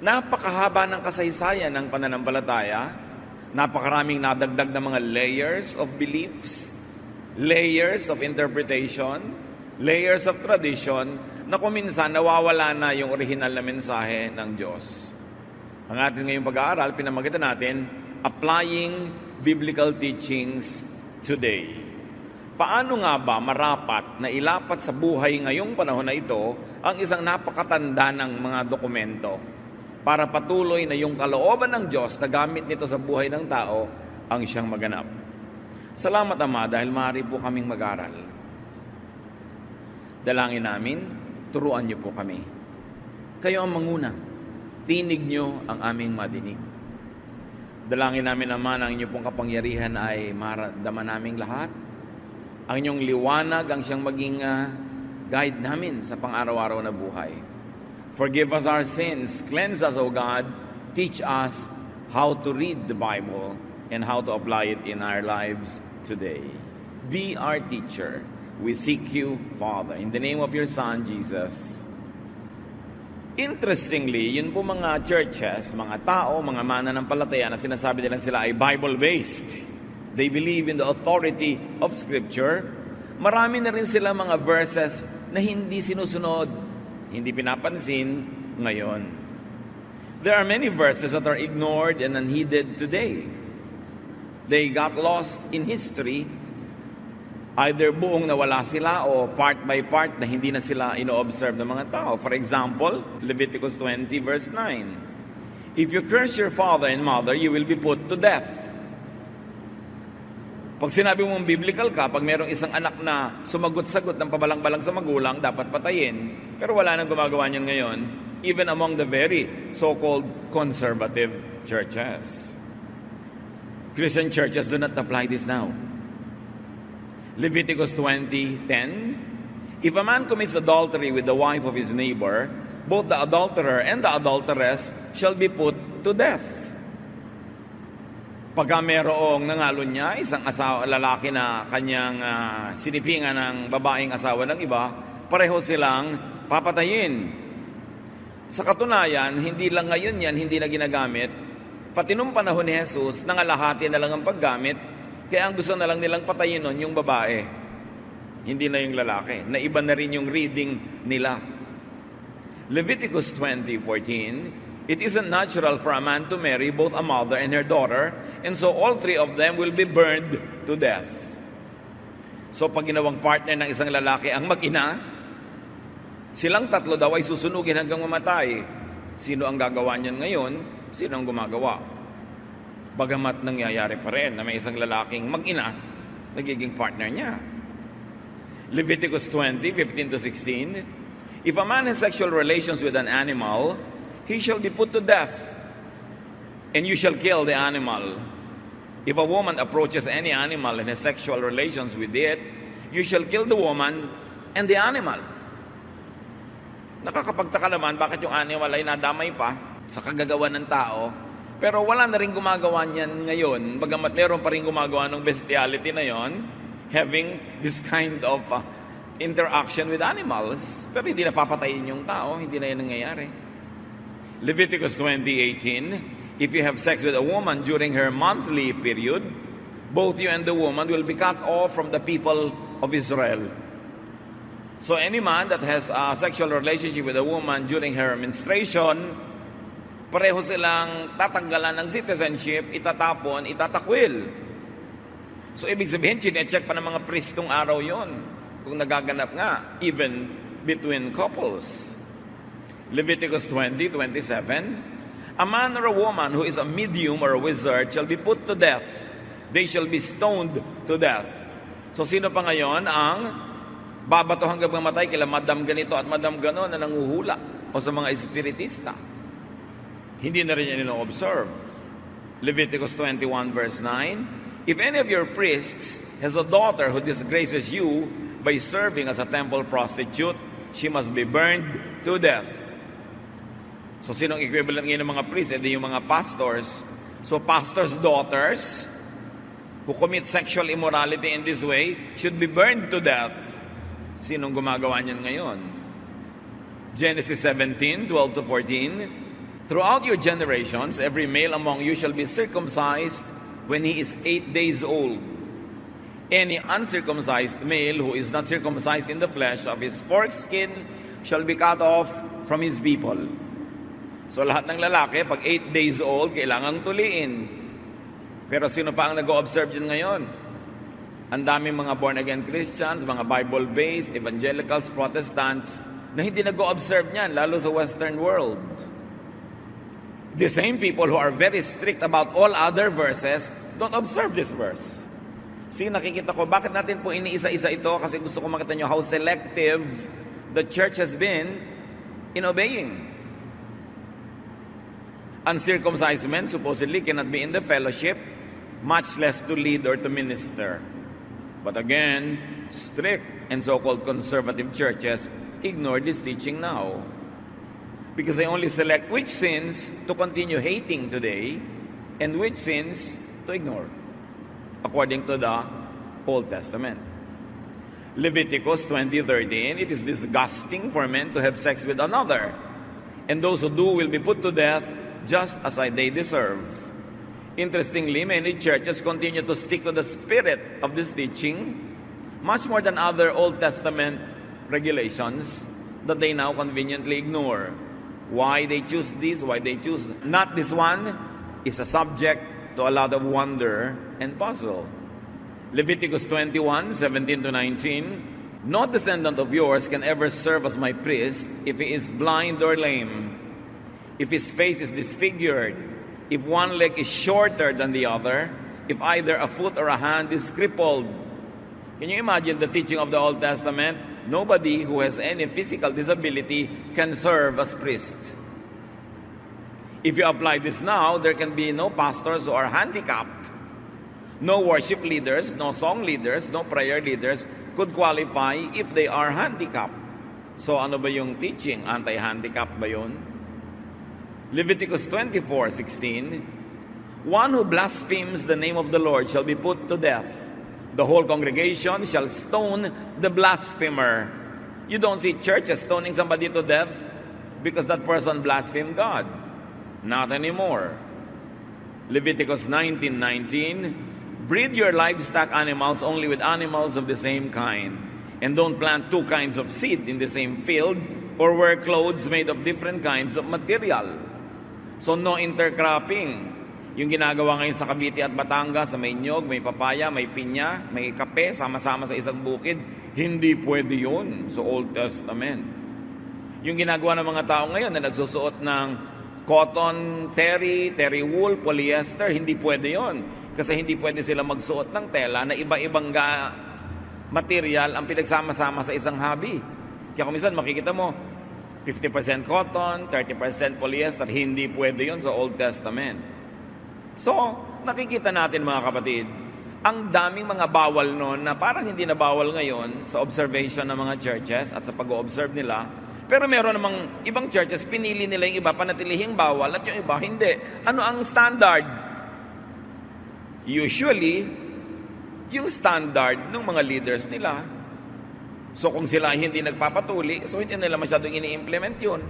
Napakahaba ng kasaysayan ng pananampalataya, napakaraming nadagdag na mga layers of beliefs, layers of interpretation, layers of tradition, na kung minsan nawawala na yung original na mensahe ng Diyos. Ang ating ngayong pag-aaral, pinamagitan natin, Applying Biblical Teachings Today. Paano nga ba marapat na ilapat sa buhay ngayong panahon na ito ang isang napakatanda ng mga dokumento para patuloy na yung kalooban ng Diyos na gamit nito sa buhay ng tao ang siyang maganap? Salamat, Ama, dahil maaari po kaming mag-aral. Dalangin namin, turuan niyo po kami. Kayo ang manguna. Tinig niyo ang aming madinig. Dalangin namin, Ama, na ang inyong pong kapangyarihan ay maramdaman naming lahat. Ang inyong liwanag ang siyang maging guide namin sa pang-araw-araw na buhay. Forgive us our sins. Cleanse us, O God. Teach us how to read the Bible and how to apply it in our lives today. Be our teacher. We seek you, Father, in the name of your Son, Jesus. Interestingly, yun po mga churches, mga tao, mga mananampalataya na sinasabi nilang sila ay Bible-based. They believe in the authority of Scripture. Marami na rin sila mga verses na hindi sinusunod, hindi pinapansin ngayon. There are many verses that are ignored and unheeded today. They got lost in history. Either buong nawala sila o part by part na hindi na sila ino-observe ng mga tao. For example, Leviticus 20 verse 9. If you curse your father and mother, you will be put to death. Pag sinabi mong biblical ka, pag merong isang anak na sumagot-sagot ng pabalang-balang sa magulang, dapat patayin. Pero wala nang gumagawa niyan ngayon, even among the very so-called conservative churches. Christian churches do not apply this now. Leviticus 20:10, if a man commits adultery with the wife of his neighbor, both the adulterer and the adulteress shall be put to death. Pagka mayroong nangalon niya, isang lalaki na kanyang sinipingan ng babaeng asawa ng iba, pareho silang papatayin. Sa katunayan, hindi lang ngayon yan, hindi na ginagamit. Pati nung panahon ni Jesus, nangalahati na lang ang paggamit, kaya ang gusto na lang nilang patayin nun yung babae. Hindi na yung lalaki. Naiba na rin yung reading nila. Leviticus 20:14, it isn't natural for a man to marry both a mother and her daughter, and so all three of them will be burned to death. So pag ginawang partner ng isang lalaki ang mag-ina, silang tatlo daw ay susunugin hanggang mamatay. Sino ang gagawa niyan ngayon? Sino ang gumagawa? Bagamat nangyayari pa rin na may isang lalaking mag-ina, nagiging partner niya. Leviticus 20:15-16, if a man has sexual relations with an animal, he shall be put to death, and you shall kill the animal. If a woman approaches any animal and has sexual relations with it, you shall kill the woman and the animal. Nakakapagtaka naman bakit yung animal ay nadamay pa sa kagagawa ng tao, pero wala na rin gumagawa niyan ngayon, bagamat meron pa rin gumagawa ng bestiality na yon, having this kind of interaction with animals, pero hindi na papatayin yung tao, hindi na yan nangyayari. Leviticus 20:18, if you have sex with a woman during her monthly period, both you and the woman will be cut off from the people of Israel. So any man that has a sexual relationship with a woman during her menstruation, pareho silang tatanggalan ng citizenship, itatapon, itatakwil. So ibig sabihin, chinecheck pa ng mga pristong araw yon kung nagaganap nga, even between couples. Leviticus 20:27, a man or a woman who is a medium or a wizard shall be put to death. They shall be stoned to death. So sino pa ngayon ang babato hanggang mamatay kila madam ganito at madam ganon na nanguhula o sa mga espiritista? Hindi na rin yan ino-observe. Leviticus 21:9, if any of your priests has a daughter who disgraces you by serving as a temple prostitute, she must be burned to death. So, sinong equivalent ngayon ng mga priests? Hindi yung mga pastors. So, pastors' daughters who commit sexual immorality in this way should be burned to death. Sinong gumagawa niyan ngayon? Genesis 17:12-14, Throughout your generations, every male among you shall be circumcised when he is 8 days old. Any uncircumcised male who is not circumcised in the flesh of his foreskin shall be cut off from his people. So lahat ng lalaki, pag 8 days old, kailangang tuliin. Pero sino pa ang nag-o-observe yun ngayon? Ang daming mga born-again Christians, mga Bible-based, evangelicals, Protestants, na hindi nag-o-observe niyan, lalo sa Western world. The same people who are very strict about all other verses don't observe this verse. See, nakikita ko, bakit natin po iniisa-isa ito? Kasi gusto ko makita nyo how selective the church has been in obeying. Uncircumcised men supposedly cannot be in the fellowship, much less to lead or to minister. But again, strict and so-called conservative churches ignore this teaching now. Because they only select which sins to continue hating today and which sins to ignore, according to the Old Testament. Leviticus 20:13, it is disgusting for men to have sex with another, and those who do will be put to death just as they deserve. Interestingly, many churches continue to stick to the spirit of this teaching much more than other Old Testament regulations that they now conveniently ignore. Why they choose this, why they choose not this one, is a subject to a lot of wonder and puzzle. Leviticus 21:17-19, no descendant of yours can ever serve as my priest if he is blind or lame, if his face is disfigured, if one leg is shorter than the other, if either a foot or a hand is crippled. Can you imagine the teaching of the Old Testament? Nobody who has any physical disability can serve as priest. If you apply this now, there can be no pastors who are handicapped. No worship leaders, no song leaders, no prayer leaders could qualify if they are handicapped. So ano ba yung teaching? Anti-handicap ba yun? Leviticus 24:16, one who blasphemes the name of the Lord shall be put to death. The whole congregation shall stone the blasphemer. You don't see churches stoning somebody to death because that person blasphemed God. Not anymore. Leviticus 19:19, breed your livestock animals only with animals of the same kind, and don't plant two kinds of seed in the same field, or wear clothes made of different kinds of material. So no intercropping. Yung ginagawa ngayon sa Cavite at Batangas, sa may nyog, may papaya, may pinya, may kape, sama-sama sa isang bukid, hindi pwede yun sa Old Testament. Yung ginagawa ng mga tao ngayon na nagsusuot ng cotton, terry wool, polyester, hindi pwede yun. Kasi hindi pwede sila magsuot ng tela na iba-ibang material ang pinagsama-sama sa isang hobby. Kaya kung minsan makikita mo, 50% cotton, 30% polyester, hindi pwede yun sa Old Testament. So, nakikita natin mga kapatid, ang daming mga bawal noon na parang hindi na bawal ngayon sa observation ng mga churches at sa pag-o-observe nila. Pero meron namang ibang churches, pinili nila yung iba, panatilihing bawal at yung iba, hindi. Ano ang standard? Usually, yung standard ng mga leaders nila. So kung sila hindi nagpapatuli, so hindi nila masyadong ini-implement yun.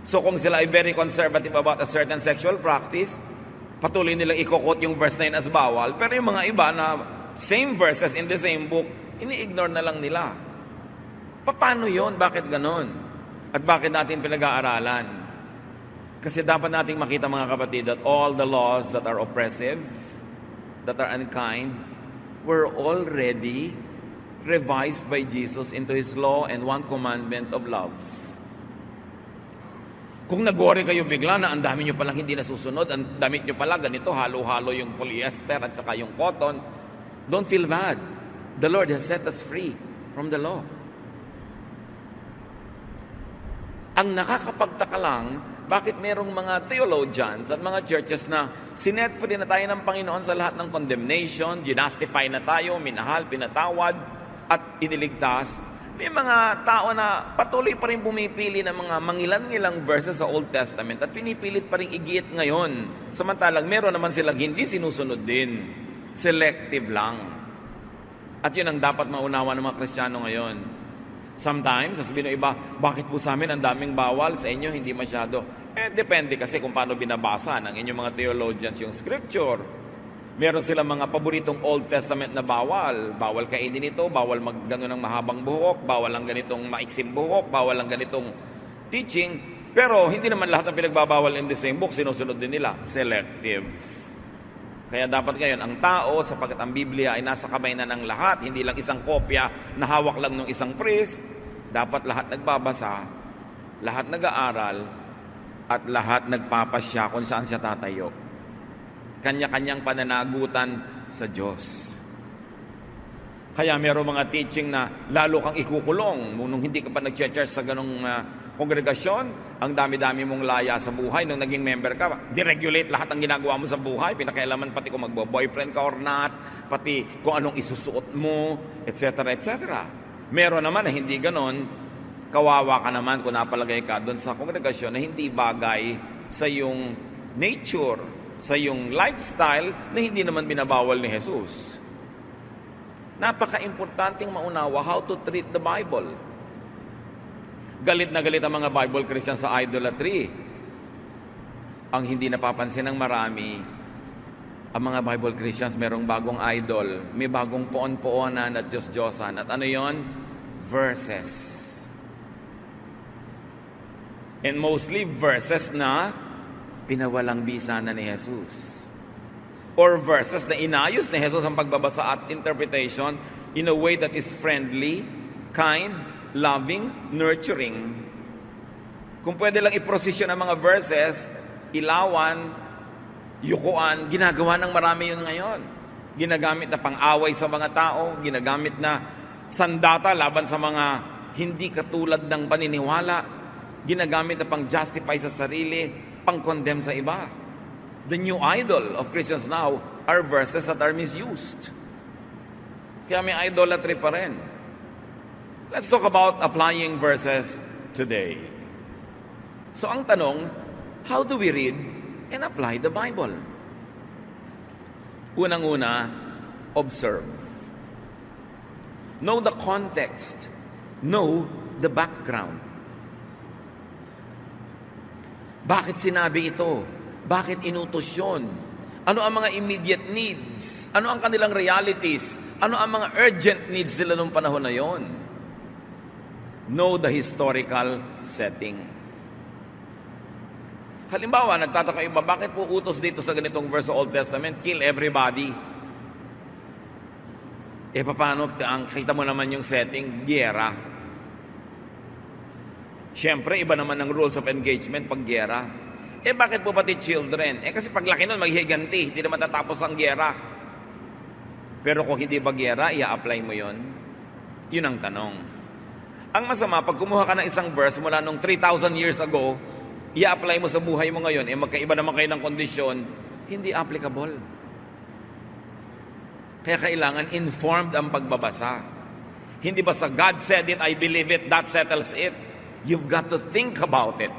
So kung sila ay very conservative about a certain sexual practice, patuloy nilang ikokot yung verse na yun as bawal. Pero yung mga iba na same verses in the same book, ini-ignore na lang nila. Paano yun? Bakit ganon? At bakit natin pinag-aaralan? Kasi dapat nating makita mga kapatid that all the laws that are oppressive, that are unkind, were already revised by Jesus into His law and one commandment of love. Kung nag-worry kayo bigla na ang dami nyo palang hindi nasusunod, ang damit nyo pala ganito, halo-halo yung polyester at saka yung cotton, don't feel bad. The Lord has set us free from the law. Ang nakakapagtaka lang, bakit merong mga theologians at mga churches na sinet free na tayo ng Panginoon sa lahat ng condemnation, ginastify na tayo, minahal, pinatawad, at iniligtas. May mga tao na patuloy pa rin pumipili ng mga mangilan-ngilang verses sa Old Testament at pinipilit pa rin igiit ngayon. Samantalang meron naman silang hindi sinusunod din. Selective lang. At yun ang dapat maunawa ng mga Kristiyano ngayon. Sometimes, sasabihin ng iba, bakit po sa amin ang daming bawal, sa inyo hindi masyado? Depende kasi kung paano binabasa ng inyong mga theologians yung scripture. Meron silang mga paboritong Old Testament na bawal. Bawal kainin ito, bawal maggano ng mahabang buhok, bawal ang ganitong maiksim buhok, bawal ang ganitong teaching. Pero hindi naman lahat ng pinagbabawal in the same book, sinusunod din nila. Selective. Kaya dapat ngayon, ang tao, sapagkat ang Biblia ay nasa kamay na ng lahat, hindi lang isang kopya na hawak lang ng isang priest, dapat lahat nagbabasa, lahat nag-aaral, at lahat nagpapasya kung saan siya tatayo. Kanya-kanyang pananagutan sa Diyos. Kaya meron mga teaching na lalo kang ikukulong nung hindi ka pa nag-church sa ganong kongregasyon, ang dami-dami mong laya sa buhay. Nung naging member ka, deregulate lahat ng ginagawa mo sa buhay, pinakialaman pati kung magbo-boyfriend ka or not, pati kung anong isusuot mo, etc. etc. Meron naman na hindi ganon. Kawawa ka naman kung napalagay ka doon sa kongregasyon na hindi bagay sa iyong nature, sa iyong lifestyle na hindi naman binabawal ni Jesus. Napaka-importanting maunawa how to treat the Bible. Galit na galit ang mga Bible Christians sa idolatry. Ang hindi napapansin ng marami, ang mga Bible Christians merong bagong idol, may bagong poon-poonan at Diyos-Diyosan. At ano yon? Verses. And mostly verses na pinawalang bisa na ni Jesus. Or verses na inayos ni Jesus ang pagbabasa at interpretation in a way that is friendly, kind, loving, nurturing. Kung pwede lang i-prosesyon ang mga verses, ilawan, yukuan, ginagawa ng marami yun ngayon. Ginagamit na pang-away sa mga tao, ginagamit na sandata laban sa mga hindi katulad ng paniniwala, ginagamit na pang-justify sa sarili, pang-condemn sa iba. The new idol of Christians now are verses that are misused. Kaya may idolatry pa rin. Let's talk about applying verses today. So ang tanong, how do we read and apply the Bible? Unang-una, observe. Know the context. Know the background. Bakit sinabi ito? Bakit inutos yun? Ano ang mga immediate needs? Ano ang kanilang realities? Ano ang mga urgent needs nila nung panahon na yon? Know the historical setting. Halimbawa, nagtataka iba, bakit po utos dito sa ganitong verse sa Old Testament? Kill everybody. Paano? Kita mo naman yung setting, giyera. Siyempre, iba naman ang rules of engagement pag giyera. Bakit po pati children? Kasi paglaki nun, maghihiganti. Hindi naman tatapos ang giyera. Pero kung hindi ba giyera, i-apply mo yon? Yun ang tanong. Ang masama, pag kumuha ka ng isang verse mula nung 3,000 years ago, i-apply mo sa buhay mo ngayon, magkaiba naman kayo ng kondisyon, hindi applicable. Kaya kailangan informed ang pagbabasa. Hindi basta God said it, I believe it, that settles it. You've got to think about it.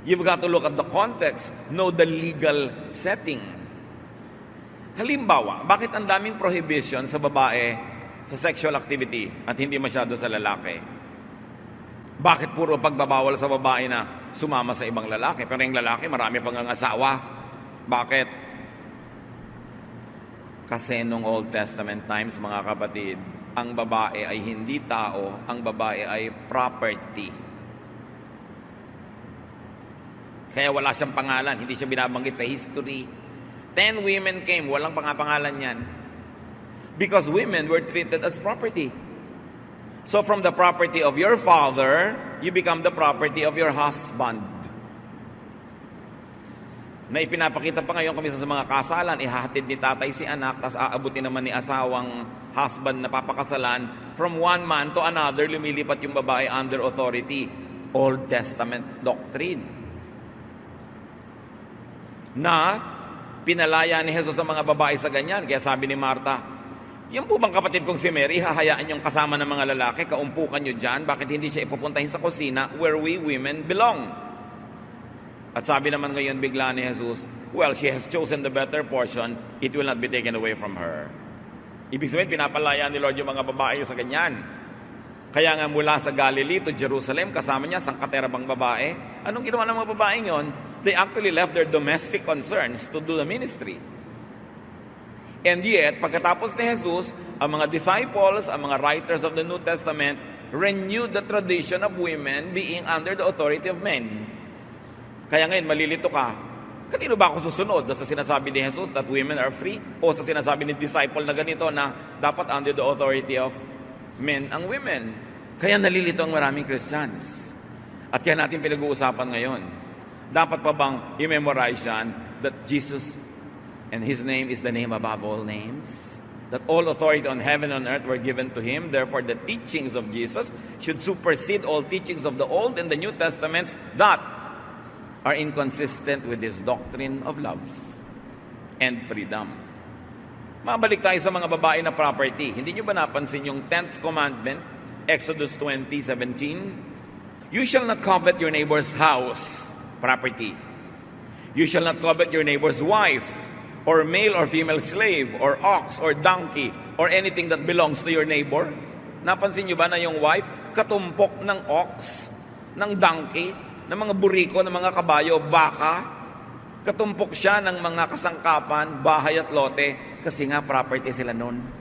You've got to look at the context, know the legal setting. Halimbawa, bakit ang daming prohibition sa babae sa sexual activity at hindi masyado sa lalaki? Bakit puro pagbabawal sa babae na sumama sa ibang lalaki? Pero yung lalaki, marami pang ang asawa. Bakit? Kasi nung Old Testament times, mga kapatid, ang babae ay hindi tao, ang babae ay property. Kaya wala siyang pangalan, hindi siya binabanggit sa history. 10 women came, walang pangalan yan. Because women were treated as property. So from the property of your father, you become the property of your husband. Na ipinapakita pa ngayon kami sa mga kasalan, ihahatid ni tatay si anak, tas aabutin naman ni asawang husband na papakasalan. From one man to another, lumilipat yung babae under authority. Old Testament doctrine. Na pinalaya ni Jesus sa mga babae sa ganyan. Kaya sabi ni Martha, yung po bang kapatid kong si Mary, hahayaan yung kasama ng mga lalaki, kaumpukan nyo dyan, bakit hindi siya ipupuntahin sa kusina where we women belong? At sabi naman ngayon bigla ni Jesus, well, she has chosen the better portion, it will not be taken away from her. Ibig sabihin, pinapalaya ni Lord yung mga babae sa ganyan. Kaya nga mula sa Galilee to Jerusalem, kasama niya sangkaterabang babae, Anong ginawa ng mga babaeng yon? They actually left their domestic concerns to do the ministry. And yet, pagkatapos ni Jesus, ang mga disciples, ang mga writers of the New Testament, renewed the tradition of women being under the authority of men. Kaya ngayon, malilito ka, kanino ba ako susunod? Sa sinasabi ni Jesus that women are free? O sa sinasabi ni disciple na ganito na dapat under the authority of men ang women? Kaya nalilito ang maraming Christians. At kaya natin pinag-uusapan ngayon. Dapat pa bang i-memorize yan that Jesus and His name is the name above all names? That all authority on heaven and earth were given to Him. Therefore, the teachings of Jesus should supersede all teachings of the Old and the New Testaments that are inconsistent with His doctrine of love and freedom. Mabalik tayo sa mga babae na property. Hindi nyo ba napansin yung 10th commandment, Exodus 20:17? You shall not covet your neighbor's house, property. You shall not covet your neighbor's wife, or male or female slave, or ox, or donkey, or anything that belongs to your neighbor. Napansin nyo ba na yung wife, katumpok ng ox, ng donkey, ng mga buriko, ng mga kabayo, baka, katumpok siya ng mga kasangkapan, bahay at lote, kasi nga property sila nun.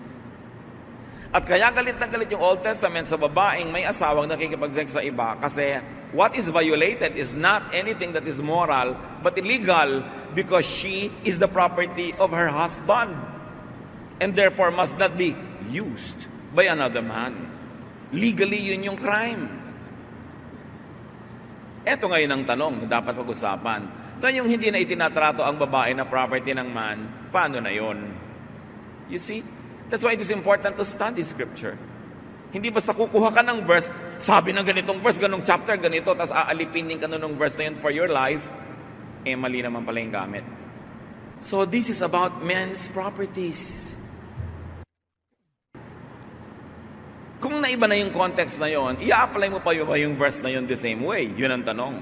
At kaya galit na galit yung Old Testament sa babaeng may asawang nakikipag-sex sa iba, kasi what is violated is not anything that is moral, but illegal, because she is the property of her husband, and therefore must not be used by another man. Legally, yun yung crime. Ito ngayon ang tanong na dapat pag-usapan. Na yung hindi na itinatrato ang babae na property ng man, paano na yun? You see? That's why it is important to study Scripture. Hindi basta kukuha ka ng verse, sabi ng ganitong verse, ganong chapter, ganito, tapos aalipinin ka ng verse na yun for your life, mali naman pala yung gamit. So this is about men's properties. Kung naiba na yung context na yon, i-apply mo pa yung verse na yon the same way. Yun ang tanong.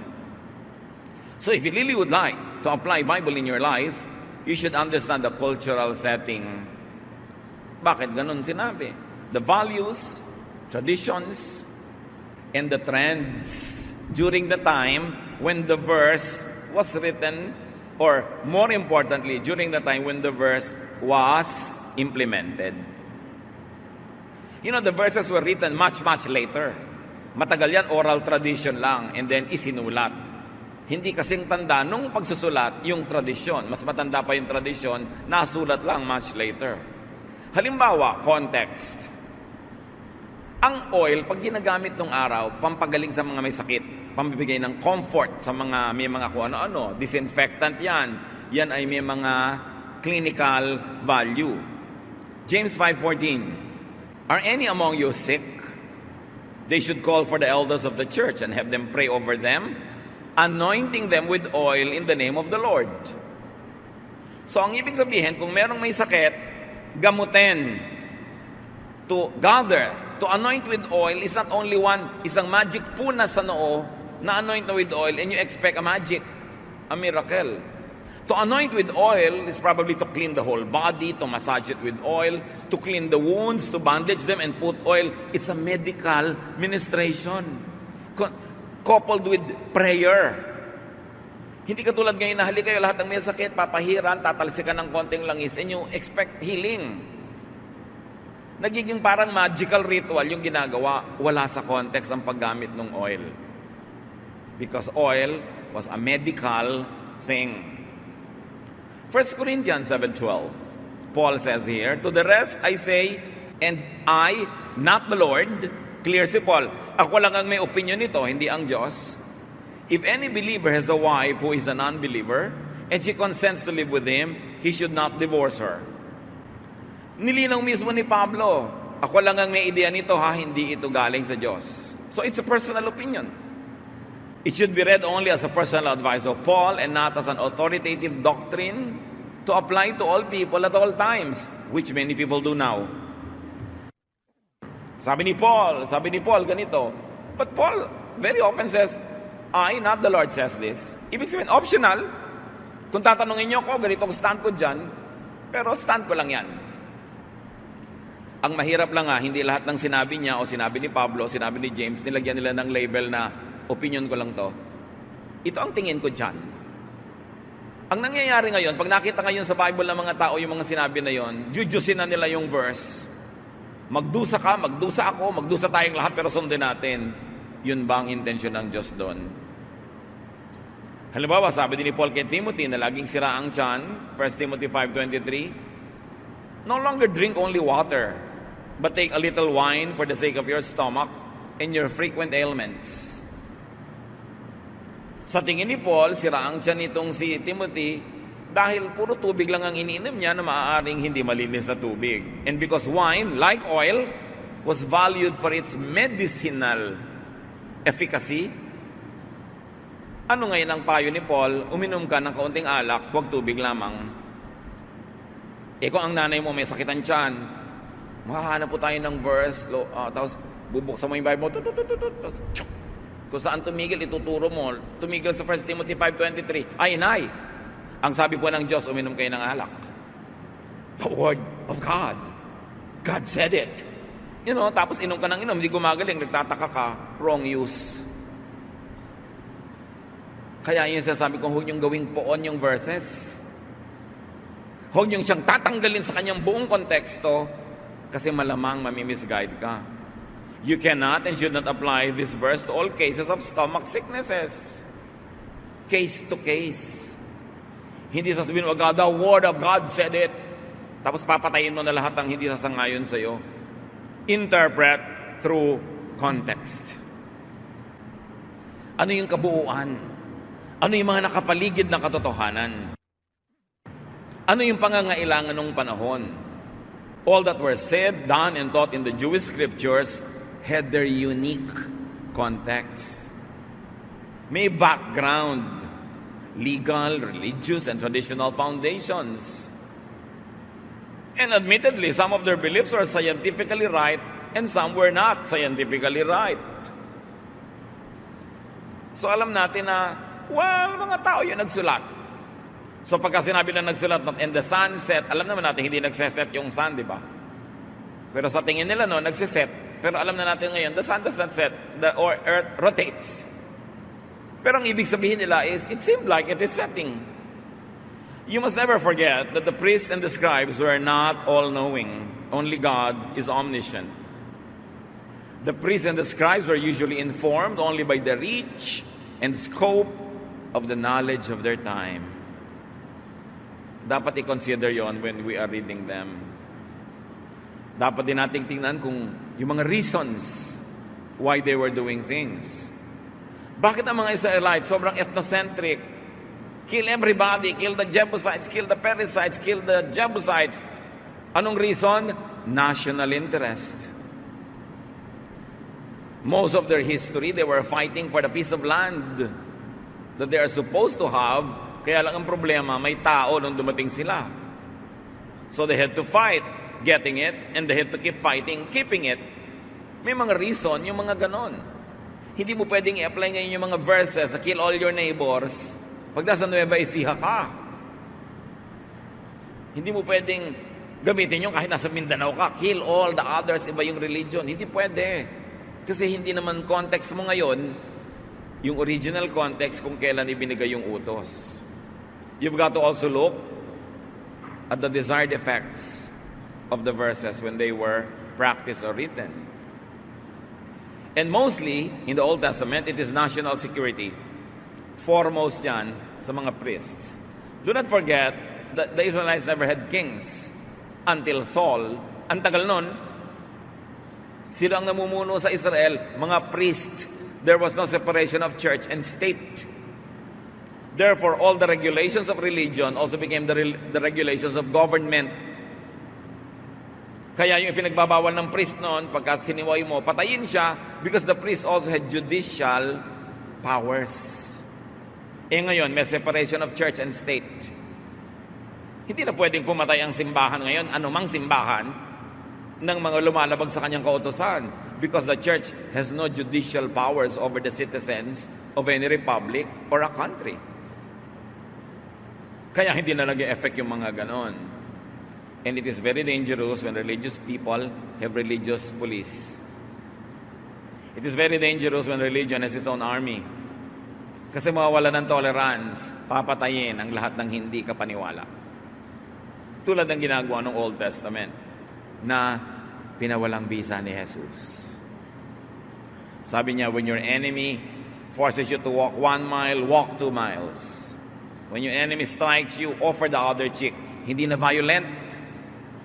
So if you really would like to apply Bible in your life, you should understand the cultural setting. Bakit ganun sinabi? The values, traditions, and the trends during the time when the verse was written, or more importantly, during the time when the verse was implemented. You know, the verses were written much later. Matagal yan, oral tradition lang, and then isinulat. Hindi kasing tanda nung pagsusulat yung tradisyon. Mas matanda pa yung tradisyon, nasulat lang much later. Halimbawa, context. Ang oil, pag ginagamit nung araw, pampagaling sa mga may sakit, pambibigay ng comfort sa mga may mga kung ano-ano, disinfectant yan. Yan ay may mga clinical value. James 5:14. Are any among you sick? They should call for the elders of the church and have them pray over them, anointing them with oil in the name of the Lord. So ang ibig sabihin, kung merong may sakit, gamutin. To gather, to anoint with oil is not only isang magic puna sa noo na anoint with oil and you expect a magic, a miracle. To anoint with oil is probably to clean the whole body, to massage it with oil, to clean the wounds, to bandage them and put oil. It's a medical ministration coupled with prayer. Hindi katulad ngayon na halika kayo lahat ng may sakit, papahiran, tatalsikan ng konting langis, and you expect healing. Nagiging parang magical ritual yung ginagawa, wala sa context ang paggamit ng oil. Because oil was a medical thing. 1 Corinthians 7:12, Paul says here, to the rest I say, and I, not the Lord, clear si Paul, ako lang ang may opinion nito, hindi ang Diyos. If any believer has a wife who is an unbeliever, and she consents to live with him, he should not divorce her. Nilinaw mismo ni Pablo, ako lang ang may ideya nito ha, hindi ito galing sa Diyos. So it's a personal opinion. It should be read only as a personal advice of Paul and not as an authoritative doctrine to apply to all people at all times, which many people do now. Sabi ni Paul, ganito. But Paul very often says, I, not the Lord, says this. Ibig sabihin, optional. Kung tatanungin niyo ko, ganito ang stand ko dyan, pero stand ko lang yan. Ang mahirap lang hindi lahat ng sinabi niya o sinabi ni Pablo, sinabi ni James, nilagyan nila ng label na opinion ko lang to. Ito ang tingin ko dyan. Ang nangyayari ngayon, pag nakita ngayon sa Bible ng mga tao yung mga sinabi na yon, jujusin na nila yung verse. Magdusa ka, magdusa ako, magdusa tayong lahat pero sundin natin. Yun ba ang intensyon ng Diyos doon? Halimbawa, sabi din ni Paul kay Timothy na laging sira ang tiyan, 1 Timothy 5:23, no longer drink only water, but take a little wine for the sake of your stomach and your frequent ailments. Sa tingin ni Paul, sira ang tiyan nitong si Timothy dahil puro tubig lang ang iniinom niya na maaaring hindi malinis na tubig. And because wine, like oil, was valued for its medicinal efficacy, ano ngayon ang payo ni Paul? Uminom ka ng kaunting alak, huwag tubig lamang. Kung ang nanay mo may sakitan tiyan, makahanap po tayo ng verse, tapos bubuksan mo yung Bible, tapos kung saan tumigil, ituturo mo. Tumigil sa 1 Timothy 5:23. Ay, inay, ang sabi po ng Diyos, uminom kayo ng alak. The Word of God. God said it. Tapos inom ka ng inom, hindi gumagaling, nagtataka ka, wrong use. Kaya yun sasabi ko, huwag niyong gawing poon yung verses. Huwag niyong siyang tatanggalin sa kanyang buong konteksto kasi malamang mamimisguide ka. You cannot and should not apply this verse to all cases of stomach sicknesses. Case to case. Hindi sasabihin, wag, the Word of God said it. Tapos papatayin mo na lahat ang hindi sasangayon sa'yo. Interpret through context. Ano yung kabuuan? Ano yung mga nakapaligid na katotohanan? Ano yung pangangailangan ng panahon? All that were said, done, and taught in the Jewish scriptures had their unique context. May background, legal, religious, and traditional foundations. And admittedly, some of their beliefs were scientifically right and some were not scientifically right. So alam natin na, mga tao yun nagsulat. So pagka sinabi na nagsulat, and the sun set, alam naman natin hindi nagseset yung sun, di ba? Pero sa tingin nila nagsiset. Pero alam na natin ngayon, the sun does not set, or earth rotates. Pero ang ibig sabihin nila is, it seemed like it is setting. You must never forget that the priests and the scribes were not all-knowing. Only God is omniscient. The priests and the scribes were usually informed only by the reach and scope of the knowledge of their time. Dapat i-consider yon when we are reading them. Dapat din nating tingnan kung yung mga reasons why they were doing things. Bakit ang mga Israelites sobrang ethnocentric? Kill everybody, kill the Jebusites, kill the Perizzites, kill the Jebusites. Anong reason? National interest. Most of their history, they were fighting for the piece of land that they are supposed to have. Kaya lang ang problema, may tao nung dumating sila. So they had to fight getting it, and they had to keep fighting, keeping it. May mga reason, yung mga ganon. Hindi mo pwedeng i-apply ngayon yung mga verses, kill all your neighbors, pag nasa Nueva Ecija ka. Hindi mo pwedeng gamitin yung kahit nasa Mindanao ka, kill all the others, iba yung religion. Hindi pwede. Kasi hindi naman context mo ngayon, yung original context kung kailan ibinigay yung utos. You've got to also look at the desired effects of the verses when they were practiced or written. And mostly, in the Old Testament, it is national security. Foremost yan sa mga priests. Do not forget that the Israelites never had kings until Saul. Ang tagal nun, sino ang namumuno sa Israel? Mga priests. There was no separation of church and state. Therefore, all the regulations of religion also became the regulations of government. Kaya yung ipinagbabawal ng priest noon, pagka siniway mo, patayin siya because the priest also had judicial powers. Ngayon, may separation of church and state. Hindi na pwedeng pumatay ang simbahan ngayon, anumang simbahan, ng mga lumalabag sa kanyang kautusan because the church has no judicial powers over the citizens of any republic or a country. Kaya hindi na nag-e-effect yung mga ganon. And it is very dangerous when religious people have religious police. It is very dangerous when religion has its own army. Kasi mawawala ng tolerance, papatayin ang lahat ng hindi kapaniwala. Tulad ng ginagawa ng Old Testament na pinawalang bisa ni Jesus. Sabi niya, when your enemy forces you to walk 1 mile, walk 2 miles. When your enemy strikes you, offer the other cheek. Hindi na violent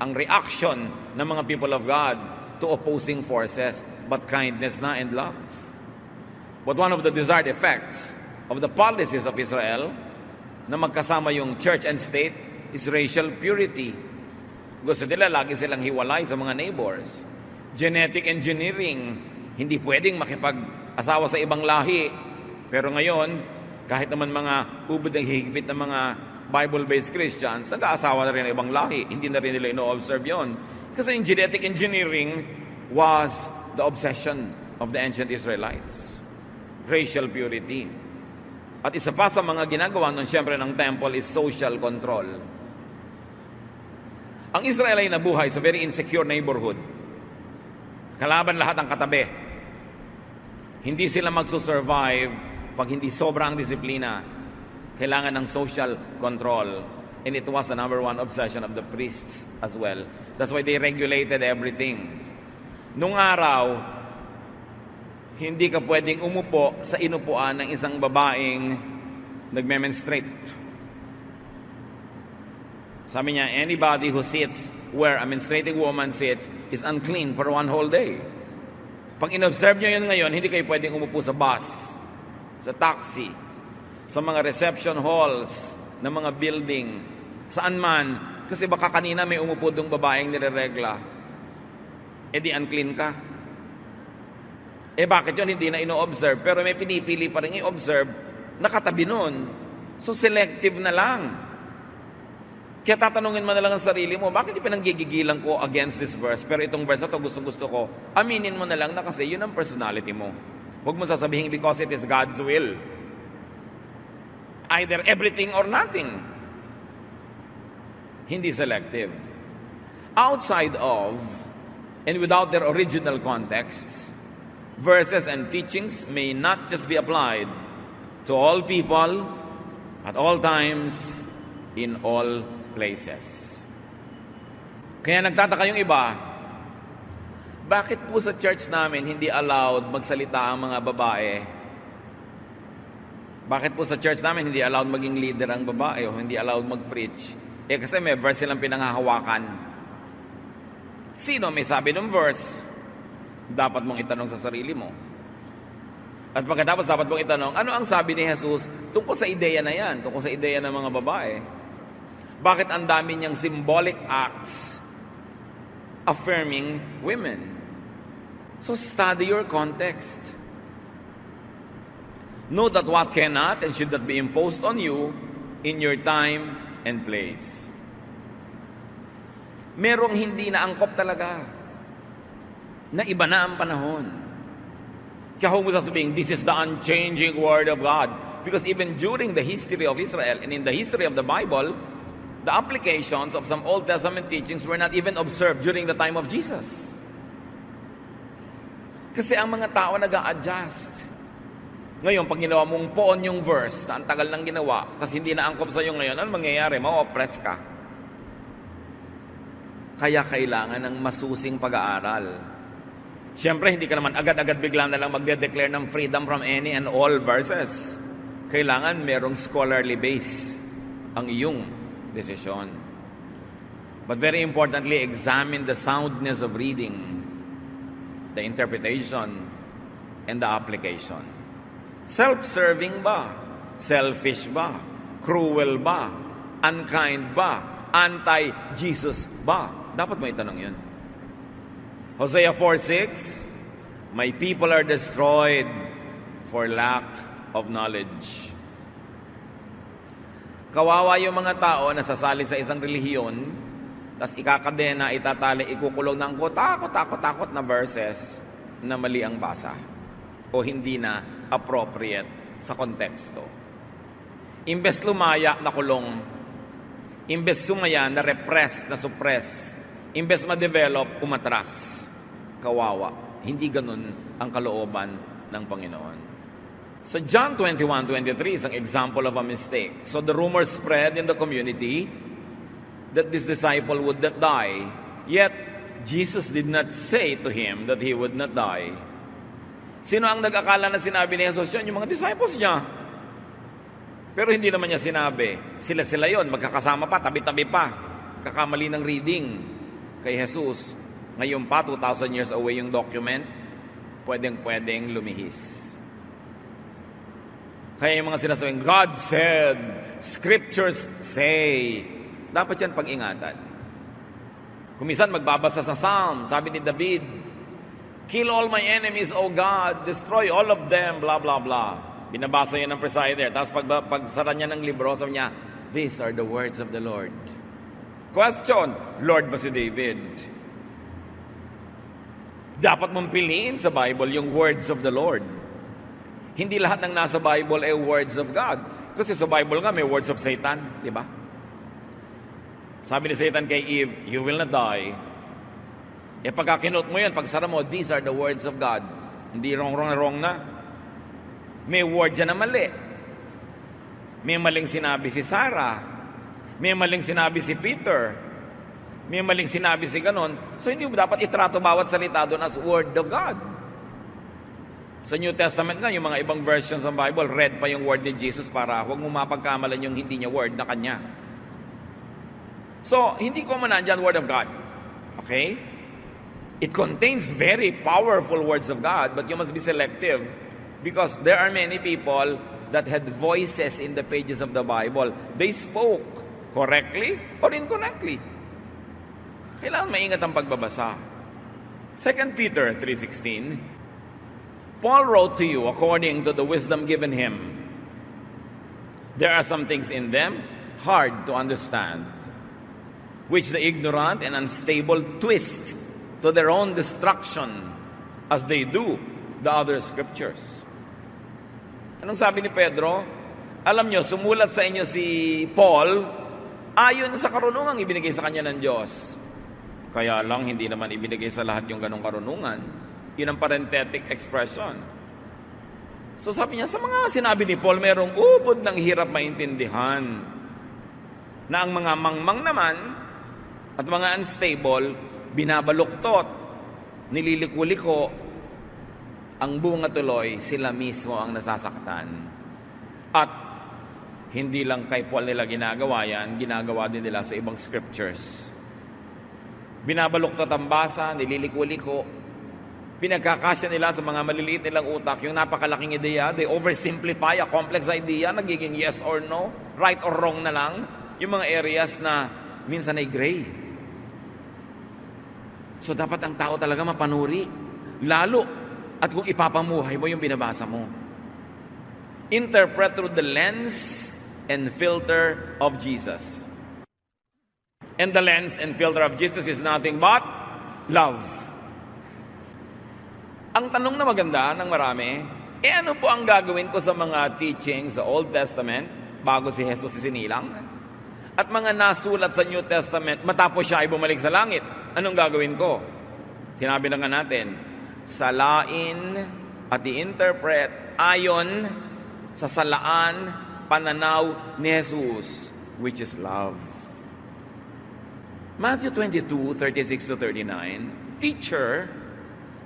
ang reaction ng mga people of God to opposing forces, but kindness na and love. But one of the desired effects of the policies of Israel na magkasama yung church and state is racial purity. Gusto nila lagi silang hiwalay sa mga neighbors. Genetic engineering, hindi pwedeng makipag-asawa sa ibang lahi. Pero ngayon, kahit naman mga ubod ng higpit ng mga Bible-based Christians, nag-aasawa na rin ng ibang lahi. Hindi na rin nila ino-observe yon. Kasi in genetic engineering was the obsession of the ancient Israelites. Racial purity. At isa pa sa mga ginagawa nun, siyempre, ng temple is social control. Ang Israel ay nabuhay sa very insecure neighborhood. Kalaban lahat ang katabi. Hindi sila magsusurvive pag hindi sobrang disiplina. Kailangan ng social control. And it was the number one obsession of the priests as well. That's why they regulated everything. Nung araw, hindi ka pwedeng umupo sa inupuan ng isang babaeng nagme-menstruate. Sabi niya, anybody who sits where a menstruating woman sits is unclean for 1 whole day. Pag in-observe nyo yun ngayon, hindi kayo pwedeng umupo sa bus, sa taxi, sa mga reception halls ng mga building, saan man, kasi baka kanina may umupo dong babaeng nireregla. Eh di unclean ka. Eh bakit yun hindi na ino-observe? Pero may pinipili pa rin i-observe, nakatabi nun. So selective na lang. Kaya tatanungin mo na lang ang sarili mo, bakit pinanggigigilan ko against this verse? Pero itong verse na to gusto ko. Aminin mo na lang na kasi yun ang personality mo. Huwag mo sasabihin because it is God's will. Either everything or nothing. Hindi selective. Outside of and without their original contexts, verses and teachings may not just be applied to all people, at all times, in all places. Kaya nagtataka yung iba, bakit po sa church namin hindi allowed magsalita ang mga babae? Bakit po sa church namin hindi allowed maging leader ang babae o hindi allowed mag-preach? Eh kasi may verse silang pinanghahawakan. Sino may sabi ng verse? Dapat mong itanong sa sarili mo. At pagkatapos dapat mong itanong, ano ang sabi ni Jesus tungkol sa ideya na yan, tungkol sa ideya ng mga babae? Bakit ang dami niyang symbolic acts affirming women? So study your context. Know that what cannot and should not be imposed on you in your time and place. Merong hindi na angkop talaga. Na iba na ang panahon. Kaya huwag mo sasabihin, this is the unchanging Word of God. Because even during the history of Israel and in the history of the Bible, the applications of some Old Testament teachings were not even observed during the time of Jesus. Kasi ang mga tao nag-a-adjust. Ngayon, pag ginawa mong poon yung verse na ang tagal nang ginawa, kasi hindi na angkop sa'yo ngayon, ano mangyayari? Ma-oppress ka. Kaya kailangan ng masusing pag-aaral. Siyempre, hindi ka naman agad-agad bigla na lang magde-declare ng freedom from any and all verses. Kailangan merong scholarly base ang iyong desisyon. But very importantly, examine the soundness of reading, the interpretation, and the application. Self-serving ba? Selfish ba? Cruel ba? Unkind ba? Anti-Jesus ba? Dapat mo itanong yun. Hosea 4:6, my people are destroyed for lack of knowledge. Kawawa yung mga tao na sasali sa isang relihiyon, tas ikakadena, itatali, ikukulong ng takot na verses na mali ang basa o hindi na appropriate sa konteksto. Imbes lumaya, nakulong. Imbes sumaya, na-repress, na-suppress. Imbes ma-develop, umatras. Kawawa. Hindi ganun ang kalooban ng Panginoon. So John 21:23 is an example of a mistake. So the rumor spread in the community that this disciple would not die. Yet, Jesus did not say to him that he would not die. Sino ang nag-akala na sinabi ni Jesus yan? Yung mga disciples niya. Pero hindi naman niya sinabi. Sila yon, magkakasama pa, tabi-tabi pa. Kakamali ng reading kay Jesus. Ngayon pa, 2,000 years away yung document, pwedeng lumihis. Kaya yung mga sinasabing, God said, Scriptures say, dapat yan pag-ingatan. Kumisan magbabasa sa Psalm, sabi ni David, kill all my enemies, O God, destroy all of them, blah, blah, blah. Binabasa yan ng presider. Tapos pagsara niya ng libro, sabi niya, these are the words of the Lord. Question, Lord ba si David? Dapat mong piliin sa Bible yung words of the Lord. Hindi lahat ng nasa Bible ay words of God. Kasi sa Bible nga may words of Satan, di ba? Sabi ni Satan kay Eve, you will not die. Pagka kinot mo yan, pagsara mo, these are the words of God. Hindi wrong na. May word dyan na mali. May maling sinabi si Sarah. May maling sinabi si Peter. May maling sinabi si ganon. So hindi mo dapat itrato bawat salita doon as word of God. Sa New Testament nga, yung mga ibang versions ng Bible, read pa yung word ni Jesus para huwag mo mapagkamalan yung hindi niya word na kanya. So, hindi ko man nandyan word of God. Okay? It contains very powerful words of God, but you must be selective because there are many people that had voices in the pages of the Bible. They spoke correctly or incorrectly. Kailangan maingat ang pagbabasa. 2 Peter 3:16, Paul wrote to you according to the wisdom given him. There are some things in them hard to understand, which the ignorant and unstable twist to their own destruction as they do the other scriptures. Anong sabi ni Pedro? Alam nyo, sumulat sa inyo si Paul ayon sa karunungang ibinigay sa kanya ng Diyos. Kaya lang, hindi naman ibinigay sa lahat yung ganong karunungan. Yun ang parenthetic expression. So sabi niya, sa mga sinabi ni Paul, merong ubod ng hirap maintindihan na ang mga mangmang naman at mga unstable, binabaluktot, nililiko-liko, ang bunga tuloy, sila mismo ang nasasaktan. At hindi lang kay Paul nila ginagawa yan, ginagawa din nila sa ibang scriptures. Binabaluktot ang basa, nililiko-liko, pinagkakasya nila sa mga maliliit nilang utak, yung napakalaking ideya, they oversimplify a complex idea, nagiging yes or no, right or wrong na lang, yung mga areas na minsan ay gray. So dapat ang tao talaga mapanuri, lalo at kung ipapamuhay mo yung binabasa mo. Interpret through the lens and filter of Jesus. And the lens and filter of Jesus is nothing but love. Ang tanong na maganda ng marami, ano po ang gagawin ko sa mga teachings sa Old Testament bago si Jesus isinilang? At mga nasulat sa New Testament matapos siya ay bumalik sa langit? Anong gagawin ko? Sinabi na nga natin, salain at i-interpret ayon sa salaan, pananaw ni Jesus, which is love. Matthew 22:36-39, Teacher,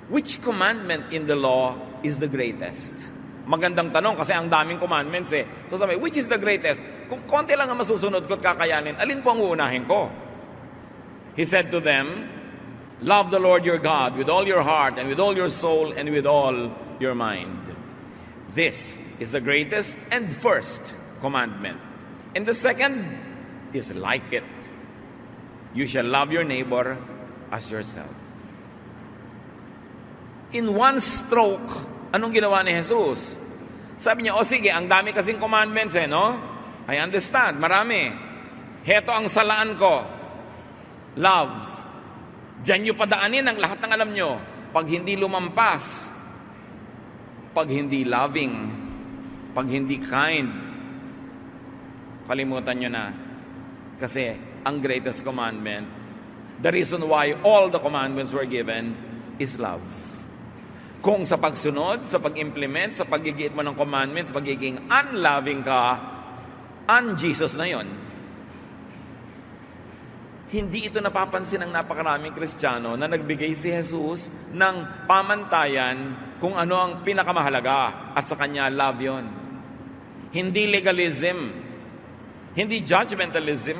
which commandment in the law is the greatest? Magandang tanong kasi ang daming commandments eh. So sabi, which is the greatest? Kung konti lang ang masusunod ko at kakayanin, alin po ang uunahin ko? He said to them, love the Lord your God with all your heart and with all your soul and with all your mind. This is the greatest and first commandment. And the second is like it. You shall love your neighbor as yourself. In one stroke, anong ginawa ni Jesus? Sabi niya, sige, ang dami kasing commandments no? I understand, marami. Heto ang salaan ko. Love. Diyan nyo padaanin ang lahat ng alam nyo. Pag hindi lumampas, pag hindi loving, pag hindi kind, kalimutan nyo na. Kasi ang greatest commandment, the reason why all the commandments were given is love. Kung sa pagsunod, sa pag-implement, sa paggigiit mo ng commandments, pagiging unloving ka, un-Jesus na yon. Hindi ito napapansin ng napakaraming Kristiyano na nagbigay si Jesus ng pamantayan kung ano ang pinakamahalaga at sa Kanya love yon. Hindi legalism, hindi judgmentalism,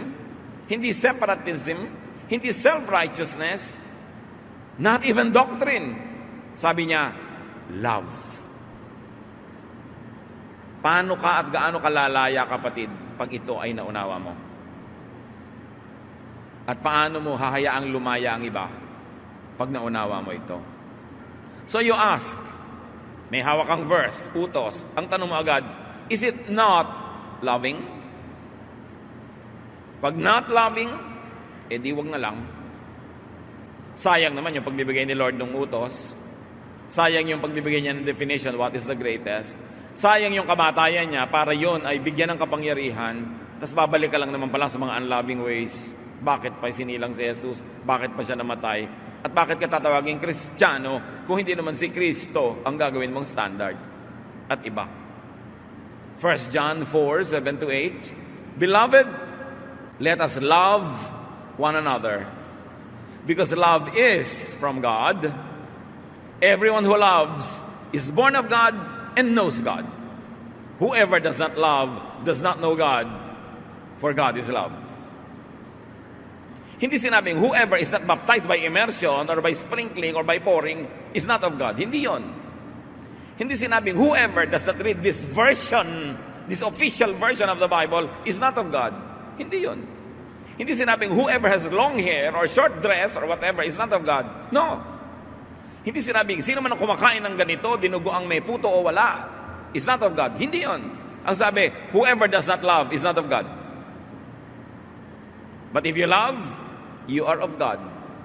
hindi separatism, hindi self-righteousness, not even doctrine. Sabi niya, love. Paano ka at gaano kalalaya, kapatid, pag ito ay naunawa mo? At paano mo hahayaang lumaya ang iba pag naunawa mo ito? So you ask, may hawak kang verse, utos, ang tanong mo agad, is it not loving? Pag not loving, edi wag na lang. Sayang naman yung pagbibigay ni Lord ng utos. Sayang yung pagbibigay niya ng definition, what is the greatest. Sayang yung kamatayan niya para yon ay bigyan ng kapangyarihan, tapos babalik ka lang naman pala sa mga unloving ways. Bakit pa sinilang si Jesus? Bakit pa siya namatay? At bakit ka tatawaging Kristiyano kung hindi naman si Kristo ang gagawin mong standard? At iba. 1 John 4:7-8, Beloved, let us love one another, because love is from God. Everyone who loves is born of God and knows God. Whoever does not love does not know God, for God is love. Hindi sinabing whoever is not baptized by immersion or by sprinkling or by pouring is not of God. Hindi yon. Hindi sinabing whoever does not read this version, this official version of the Bible is not of God. Hindi yon. Hindi sinabing whoever has long hair or short dress or whatever is not of God. No. Hindi sinabing, sino man ang kumakain ng ganito, dinugo ang may puto o wala, is not of God. Hindi yon. Ang sabi, whoever does not love is not of God. But if you love, you are of God,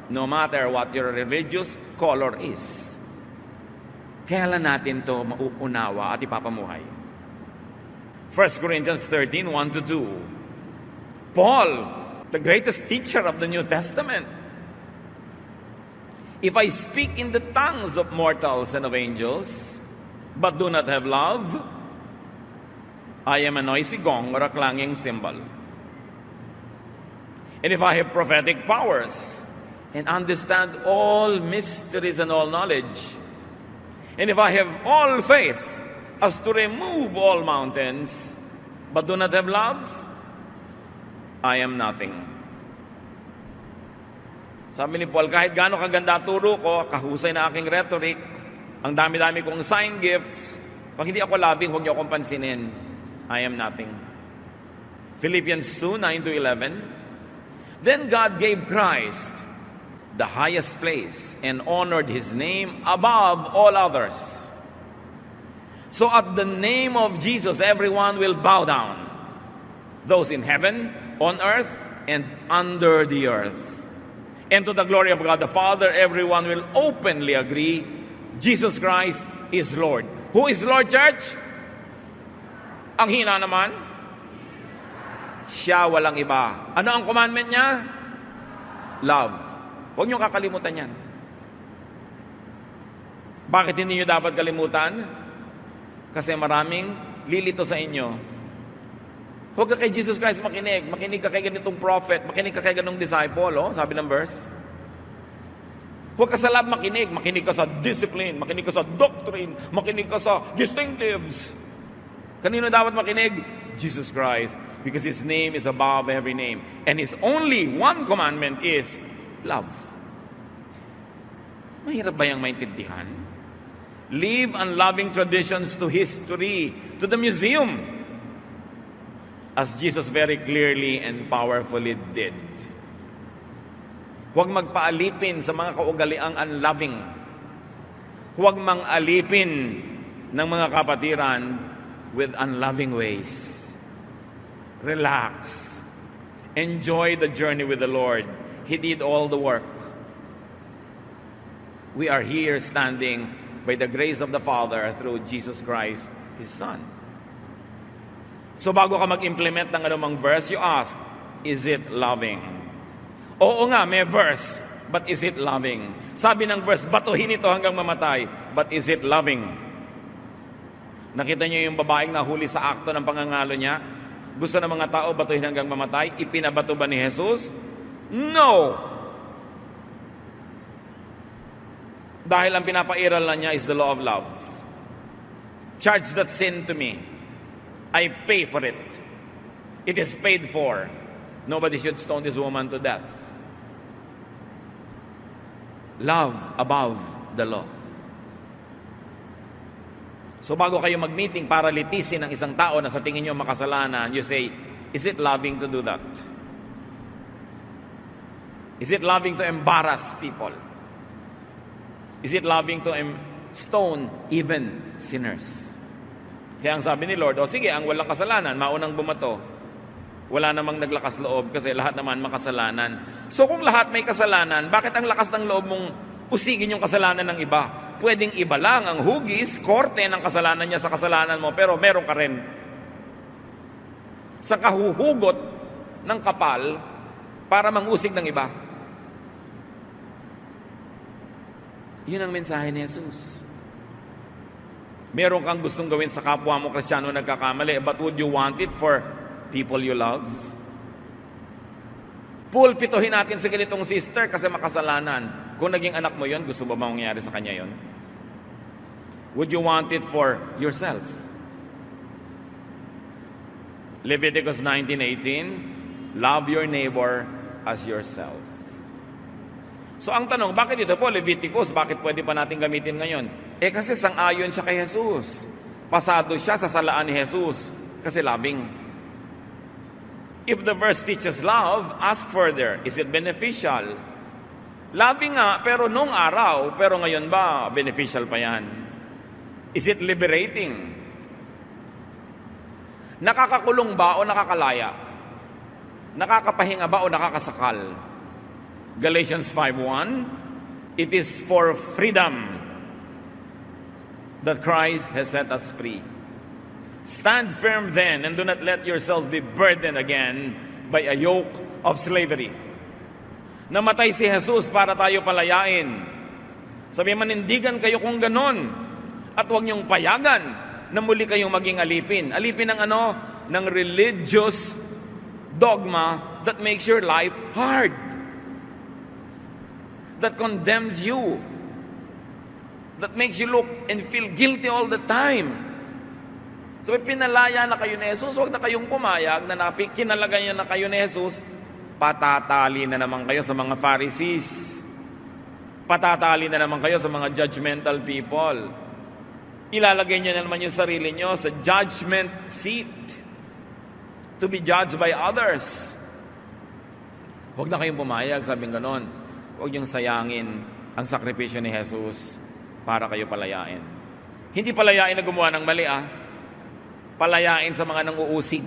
no matter what your religious color is. Kaya lang natin to mauunawa at ipapamuhay. 1 Corinthians 13:1-2. Paul, the greatest teacher of the New Testament, if I speak in the tongues of mortals and of angels, but do not have love, I am a noisy gong or a clanging cymbal. And if I have prophetic powers and understand all mysteries and all knowledge, and if I have all faith as to remove all mountains, but do not have love, I am nothing. Sabi ni Paul, kahit gaano kaganda turo ko, kahusay na aking rhetoric, ang dami-dami kong sign gifts, pag hindi ako loving, huwag niyo akong pansinin. I am nothing. Philippians 2:9-11. Then God gave Christ the highest place and honored His name above all others. So at the name of Jesus, everyone will bow down. Those in heaven, on earth, and under the earth. And to the glory of God the Father, everyone will openly agree, Jesus Christ is Lord. Who is Lord, church? Ang hina naman? Siya, walang iba. Ano ang commandment niya? Love. Huwag niyo kakalimutan yan. Bakit hindi niyo dapat kalimutan? Kasi maraming lilito sa inyo. Huwag ka kay Jesus Christ makinig. Makinig ka kay ganitong prophet. Makinig ka kay ganitong disciple. Oh, sabi ng verse. Huwag ka sa love makinig. Makinig ka sa discipline. Makinig ka sa doctrine. Makinig ka sa distinctives. Kanino dapat makinig? Jesus Christ. Because His name is above every name. And His only one commandment is love. Mahirap ba yung maintindihan? Leave unloving traditions to history, to the museum, as Jesus very clearly and powerfully did. Huwag magpaalipin sa mga kaugaliang unloving. Huwag mang-alipin ng mga kapatiran with unloving ways. Relax. Enjoy the journey with the Lord. He did all the work. We are here standing by the grace of the Father through Jesus Christ, His Son. So bago ka mag-implement ng anumang verse, you ask, is it loving? Oo nga, may verse, but is it loving? Sabi ng verse, batuhin ito hanggang mamatay. but is it loving? Nakita niyo yung babaeng nahuli sa akto ng pangangalo niya? Gusto ng mga tao batuhin hanggang mamatay? Ipinabato ba ni Jesus? No! Dahil ang pinapairal na niya is the law of love. Charge that sin to me. I pay for it. It is paid for. Nobody should stone this woman to death. Love above the law. So bago kayo mag-meeting para litisin ang isang tao na sa tingin nyo makasalanan, you say, is it loving to do that? Is it loving to embarrass people? Is it loving to stone even sinners? Kaya ang sabi ni Lord, sige, ang walang kasalanan, maunang bumato. Wala namang naglakas loob kasi lahat naman makasalanan. So kung lahat may kasalanan, bakit ang lakas ng loob mong usigin yung kasalanan ng iba? Pwedeng iba lang ang hugis, korte ng kasalanan niya sa kasalanan mo, pero meron ka rin. Sa kahuhugot ng kapal para mangusig ng iba. Yun ang mensahe ni Jesus. Meron kang gustong gawin sa kapwa mo Kristiyano nagkakamali, but would you want it for people you love? Pulpituhin natin sa ganitong sister kasi makasalanan. Kung naging anak mo yon, gusto ba mangyari sa kanya yon? Would you want it for yourself? Leviticus 19:18, love your neighbor as yourself. So ang tanong, bakit ito po Leviticus? Bakit pwede pa natin gamitin ngayon? Kasi sang-ayon siya kay Jesus. Pasado siya sa salaan ni Jesus kasi loving. If the verse teaches love, ask further, is it beneficial? Loving nga, pero nung araw, pero ngayon ba, beneficial pa yan? Is it liberating? Nakakakulong ba o nakakalaya? Nakakapahinga ba o nakakasakal? Galatians 5:1, it is for freedom that Christ has set us free. Stand firm then, and do not let yourselves be burdened again by a yoke of slavery. Namatay si Jesus para tayo palayain. Sabi, manindigan kayo kung ganon. At huwag niyong payagan na muli kayong maging alipin. Alipin ng ano? Ng religious dogma that makes your life hard. That condemns you. That makes you look and feel guilty all the time. So pinalaya na kayo ni Jesus, huwag na kayong pumayag na kinalagay na kayo ni Jesus, patatali na naman kayo sa mga Pharisees. Patatali na naman kayo sa mga judgmental people. Ilalagay niyo na naman yung sarili niyo sa judgment seat to be judged by others. Huwag na kayong pumayag, sabing ganon. Huwag niyong sayangin ang sakripisyo ni Jesus para kayo palayain. Hindi palayain na gumawa ng mali, Palayain sa mga nanguusig.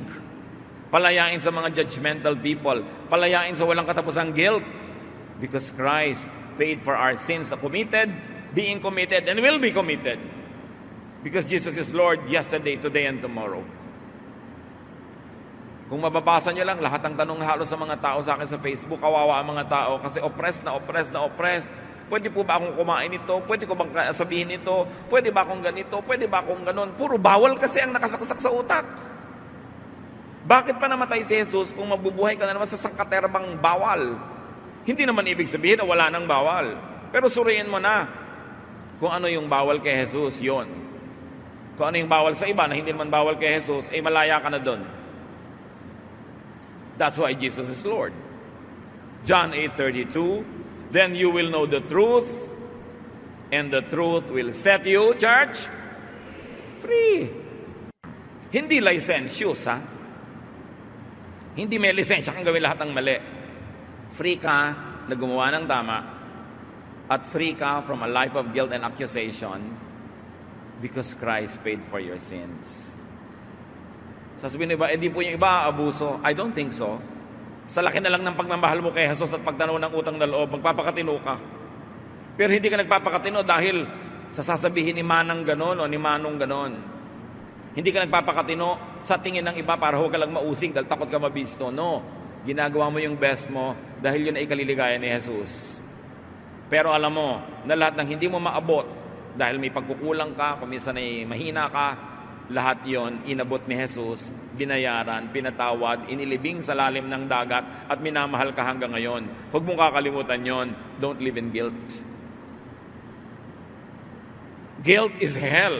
Palayain sa mga judgmental people. Palayain sa walang katapusang guilt. Because Christ paid for our sins na committed, being committed, and will be committed. Because Jesus is Lord yesterday, today, and tomorrow. Kung mababasa nyo lang, lahat ng tanong halos sa mga tao sa akin sa Facebook, kawawa ang mga tao kasi oppressed na oppressed na oppressed. Pwede po ba akong kumain ito? Pwede ko bang sabihin ito? Pwede ba akong ganito? Pwede ba akong ganon? Puro bawal kasi ang nakasaksak sa utak. Bakit pa namatay si Jesus kung mabubuhay ka na naman sa sangkaterbang bawal? Hindi naman ibig sabihin na wala nang bawal. Pero suriin mo na kung ano yung bawal kay Jesus, yon. Kung ano yung bawal sa iba na hindi naman bawal kay Jesus, malaya ka na doon. That's why Jesus is Lord. John 8:32, then you will know the truth, and the truth will set you, church, free. Hindi licentious, Hindi may lisensya kang gawin lahat ng mali. Free ka na gumawa ng tama, at free ka from a life of guilt and accusation because Christ paid for your sins. Sasabihin ng iba, di po yung iba abuso. I don't think so. Sa laki na lang ng pagmamahal mo kay Jesus at pagtanaw ng utang na loob, magpapakatino ka. Pero hindi ka nagpapakatino dahil sa sasabihin ni Manang ganon o ni Manong ganon. Hindi ka nagpapakatino sa tingin ng iba para huwag ka lang mausig dahil takot ka mabisto. No. Ginagawa mo yung best mo dahil yun ay ikaliligaya ni Jesus. Pero alam mo na lahat ng hindi mo maabot dahil may pagkukulang ka, kung minsan ay mahina ka, lahat yon inabot ni Jesus, binayaran, pinatawad, inilibing sa lalim ng dagat, at minamahal ka hanggang ngayon. Huwag mong kakalimutan yon. Don't live in guilt. Guilt is hell.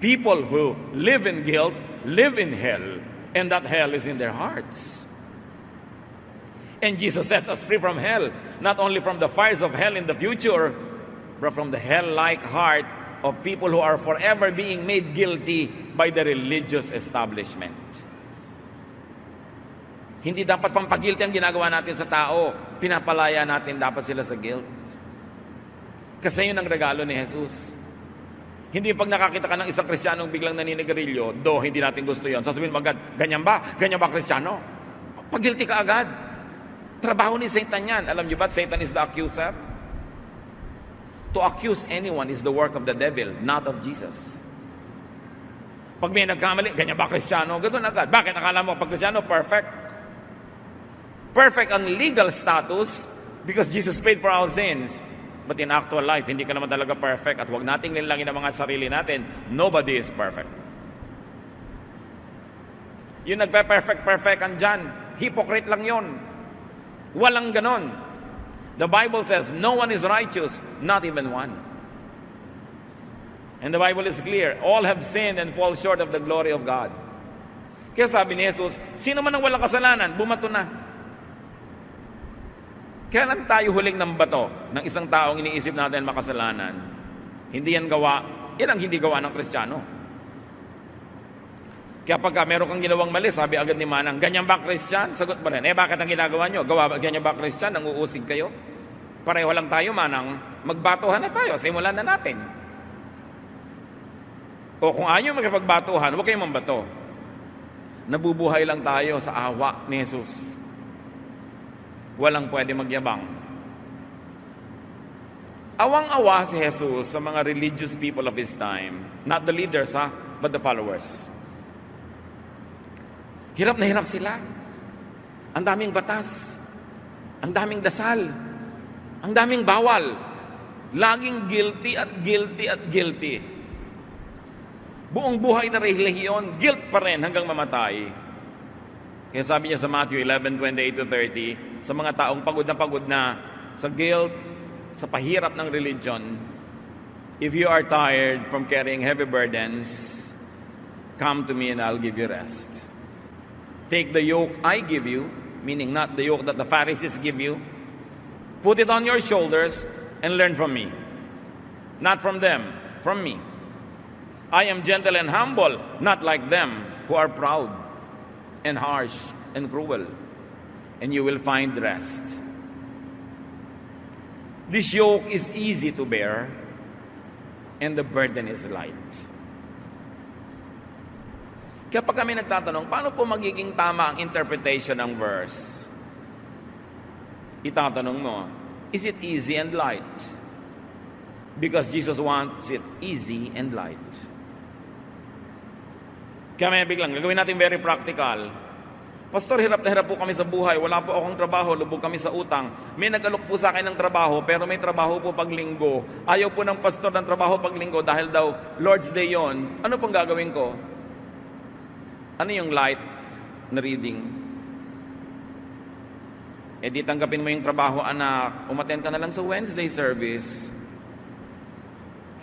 People who live in guilt live in hell, and that hell is in their hearts. And Jesus sets us free from hell, not only from the fires of hell in the future, but from the hell-like heart of people who are forever being made guilty by the religious establishment. Hindi dapat pampagilty ang ginagawa natin sa tao. Pinapalaya natin dapat sila sa guilt. Kasi yun ang regalo ni Jesus. Hindi pag nakakita ka ng isang Kristiyanong biglang naninigarilyo, hindi natin gusto yon. Sasabihin mo agad, ganyan ba? Ganyan ba Kristiyano? Pag-guilty ka agad. Trabaho ni Satan yan. Alam niyo ba, Satan is the accuser? To accuse anyone is the work of the devil, not of Jesus. Pag may nagkamali, ganyan ba Kristiyano? Ganoon agad. Bakit akala mo pag Kristiyano, perfect? Perfect ang legal status because Jesus paid for our sins. But in actual life, hindi ka naman talaga perfect, at huwag nating linlangin ang mga sarili natin. Nobody is perfect. Yung nagpe-perfect-perfectan dyan, hypocrite lang yon. Walang ganon. The Bible says, no one is righteous, not even one. And the Bible is clear, all have sinned and fall short of the glory of God. Kaya sabi ni Jesus, sino man ang walang kasalanan, bumato na. Kaya lang tayo huling ng bato ng isang taong iniisip natin makasalanan. Hindi yan gawa, yan ang hindi gawa ng Kristiyano. Kaya pagka meron kang ginawang mali, sabi agad ni Manang, ganyan ba Kristiyan? Sagot mo rin, bakit ang ginagawa nyo? Ganyan ba Kristiyan? Nanguusig kayo? Pareho lang tayo, Manang. Magbatuhan na tayo, simulan na natin. O kung ayaw makipagbatuhan, huwag kayong mambato. Nabubuhay lang tayo sa awa ni Jesus. Walang pwede magyabang. Awang-awa si Jesus sa mga religious people of His time. Not the leaders, but the followers. Hirap na hirap sila. Ang daming batas. Ang daming dasal. Ang daming bawal. Laging guilty at guilty at guilty. Buong buhay na relihiyon, guilt pa rin hanggang mamatay. Kaya sabi niya sa Matthew 11:28-30, sa mga taong pagod na sa guilt, sa pahirap ng religion, if you are tired from carrying heavy burdens, come to me and I'll give you rest. Take the yoke I give you, meaning not the yoke that the Pharisees give you. Put it on your shoulders and learn from me. Not from them, from me. I am gentle and humble, not like them who are proud and harsh and cruel, and you will find rest. This yoke is easy to bear, and the burden is light. Kaya pag kami nagtatanong, paano po magiging tama ang interpretation ng verse? Itatanong mo, is it easy and light? Because Jesus wants it easy and light. Kaya may biglang, gagawin natin very practical. Pastor, hirap na hirap po kami sa buhay. Wala po akong trabaho, lubog kami sa utang. May nag-alok po sa akin ng trabaho, pero may trabaho po pag linggo. Ayaw po ng pastor ng trabaho pag linggo dahil daw Lord's Day yon. Ano pong gagawin ko? Ano yung light na reading? Di tanggapin mo yung trabaho, anak. Umattend ka na lang sa Wednesday service.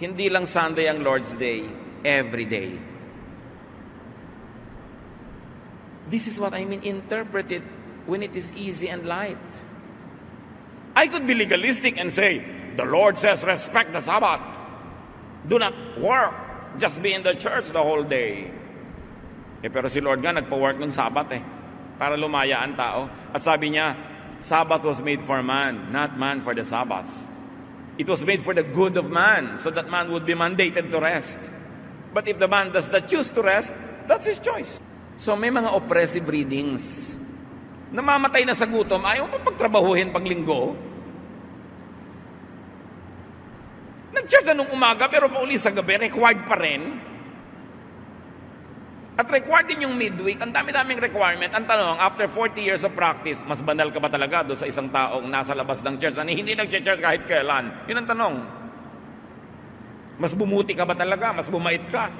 Hindi lang Sunday ang Lord's Day. Every day. This is what I mean interpreted when it is easy and light. I could be legalistic and say, the Lord says respect the Sabbath. Do not work. Just be in the church the whole day. Pero si Lord nga nagpa-work ng Sabbath para lumaya ang tao. At sabi niya, Sabbath was made for man, not man for the Sabbath. It was made for the good of man, so that man would be mandated to rest. But if the man does not choose to rest, that's his choice. So may mga oppressive readings. Namamatay na sa gutom, ayaw mo pagtrabahuhin pag linggo. Nag-church na nung umaga, pero pauli sa gabi, required pa rin. At required din yung midweek. Ang dami-daming requirement. Ang tanong, after 40 years of practice, mas banal ka ba talaga doon sa isang taong nasa labas ng church na hindi nag-church kahit kailan? Yun ang tanong. Mas bumuti ka ba talaga? Mas bumait ka?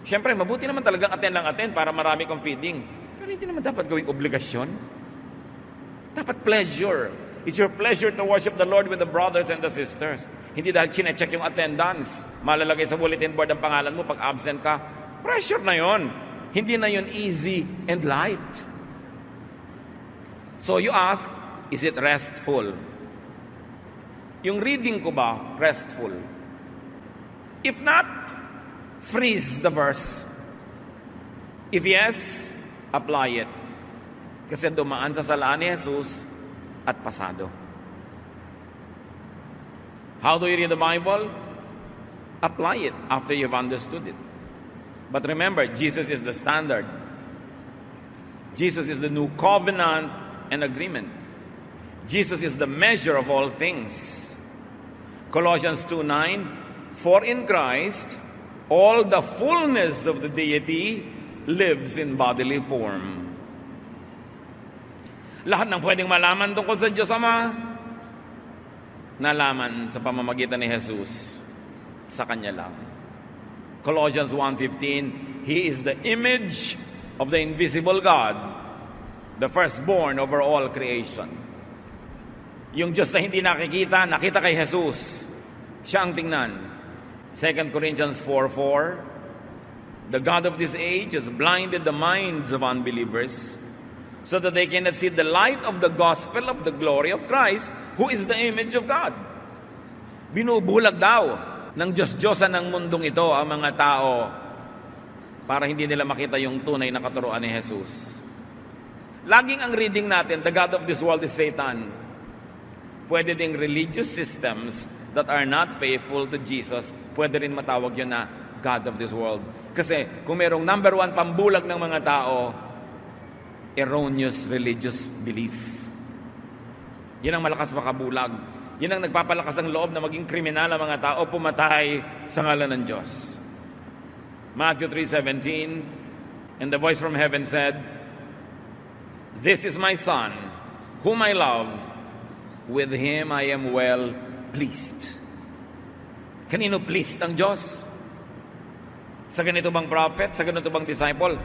Siyempre, mabuti naman talagang attend para marami kang feeding. Pero hindi naman dapat gawing obligasyon. Dapat pleasure. It's your pleasure to worship the Lord with the brothers and the sisters. Hindi dahil chinecheck yung attendance. Malalagay sa bulletin board ang pangalan mo pag absent ka. Pressure na yon. Hindi na yon easy and light. So you ask, is it restful? Yung reading ko ba, restful? If not, freeze the verse. If yes, apply it. Kasi dumaan sa salaan ni Jesus at pasado. How do you read the Bible? Apply it after you've understood it. But remember, Jesus is the standard. Jesus is the new covenant and agreement. Jesus is the measure of all things. Colossians 2:9, for in Christ, all the fullness of the deity lives in bodily form. Lahat ng pwedeng malaman tungkol sa Diyos Ama, nalaman sa pamamagitan ni Jesus sa Kanya lang. Colossians 1:15, He is the image of the invisible God, the firstborn over all creation. Yung Diyos na hindi nakikita, nakita kay Jesus. Siya ang tingnan. 2 Corinthians 4:4, the God of this age has blinded the minds of unbelievers so that they cannot see the light of the gospel of the glory of Christ, who is the image of God. Binubulag daw ng Diyos-Diyosan ng mundong ito ang mga tao para hindi nila makita yung tunay na katuruan ni Jesus. Laging ang reading natin, the God of this world is Satan. Pwede ding religious systems that are not faithful to Jesus, pwede rin matawag yun na God of this world. Kasi kung merong number one pambulag ng mga tao, erroneous religious belief. Yan ang malakas makabulag. Yan ang nagpapalakas ang loob na maging kriminal ang mga tao, pumatay sa ngalan ng Diyos. Matthew 3:17, and the voice from heaven said, This is my Son, whom I love. With Him I am well pleased. Kanino pleased ang Diyos? Sa ganito bang prophet? Sa ganito bang disciple?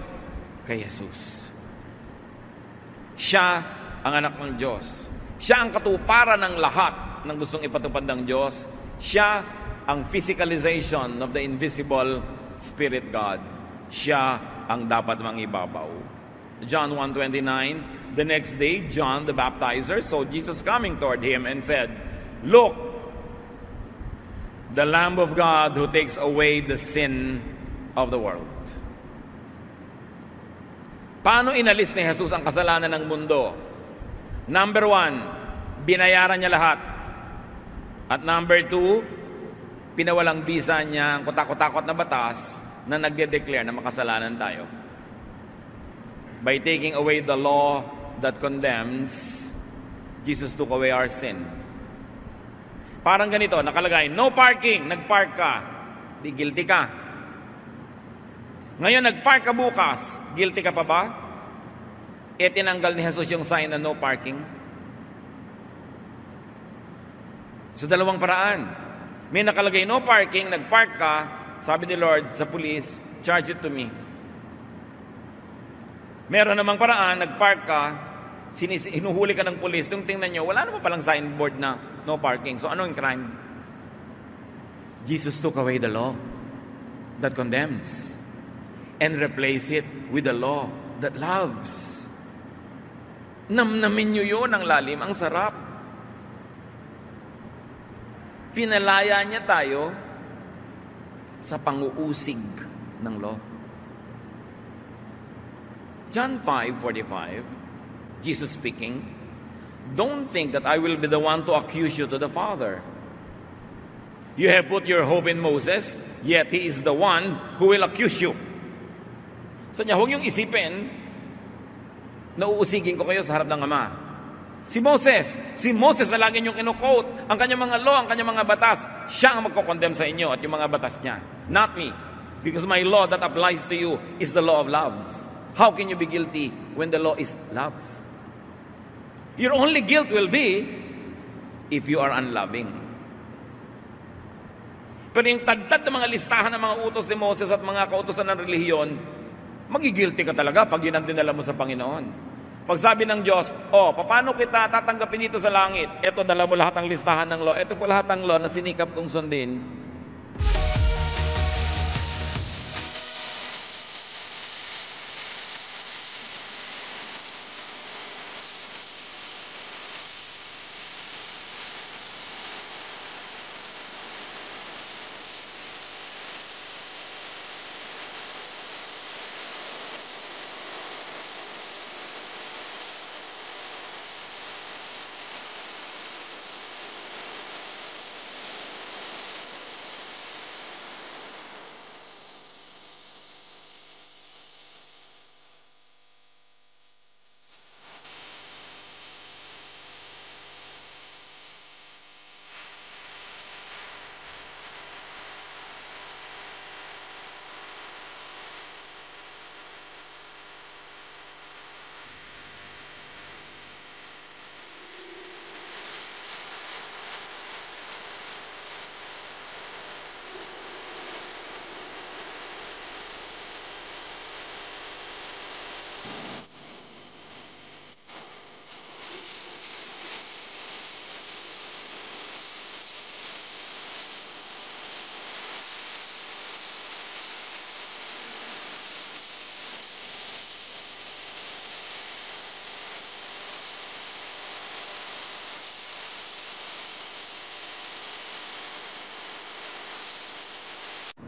Kay Jesus. Siya ang anak ng Diyos. Siya ang katuparan ng lahat ng gustong ipatupad ng Diyos. Siya ang physicalization of the invisible Spirit God. Siya ang dapat mangibabaw. John 1:29, the next day, John the baptizer saw Jesus coming toward him and said, Look, the Lamb of God who takes away the sin of the world. Paano inalis ni Jesus ang kasalanan ng mundo? Number 1, binayaran niya lahat. At number 2, pinawalang bisa niya ang kutakot-takot na batas na nagde-declare na makasalanan tayo. By taking away the law that condemns, Jesus took away our sin. Parang ganito, nakalagay, no parking, nagpark ka, di guilty ka. Ngayon, nagpark ka bukas, guilty ka pa ba? E tinanggal ni Jesus yung sign na no parking. So, dalawang paraan. May nakalagay no parking, nagpark ka, sabi ni Lord sa police, charge it to me. Meron namang paraan, nagpark ka, hinuhuli ka ng police, nung tingnan nyo, wala naman palang signboard na no parking. So, ano yung crime? Jesus took away the law that condemns and replace it with the law that loves. Namnamin nyo yun, ang lalim, ang sarap. Pinalaya niya tayo sa panguusig ng law. John 5:45, Jesus speaking, Don't think that I will be the one to accuse you to the Father. You have put your hope in Moses, yet he is the one who will accuse you. So niya, huwag yung isipin na uusigin ko kayo sa harap ng Ama. Si Moses na lagi niyong ino-quote, ang kanyang mga law, ang kanyang mga batas, siya ang magkokondem sa inyo at yung mga batas niya. Not me. Because my law that applies to you is the law of love. How can you be guilty when the law is love? Your only guilt will be if you are unloving. Pero yung tadtad ng mga listahan ng mga utos ni Moses at mga kautosan ng relihiyon, magigilty ka talaga pag yun ang dinala mo sa Panginoon. Pag sabi ng Diyos, paano kita tatanggapin dito sa langit? Ito, dala mo lahat ng listahan ng law. Ito po lahat ng law na sinikap kong sundin.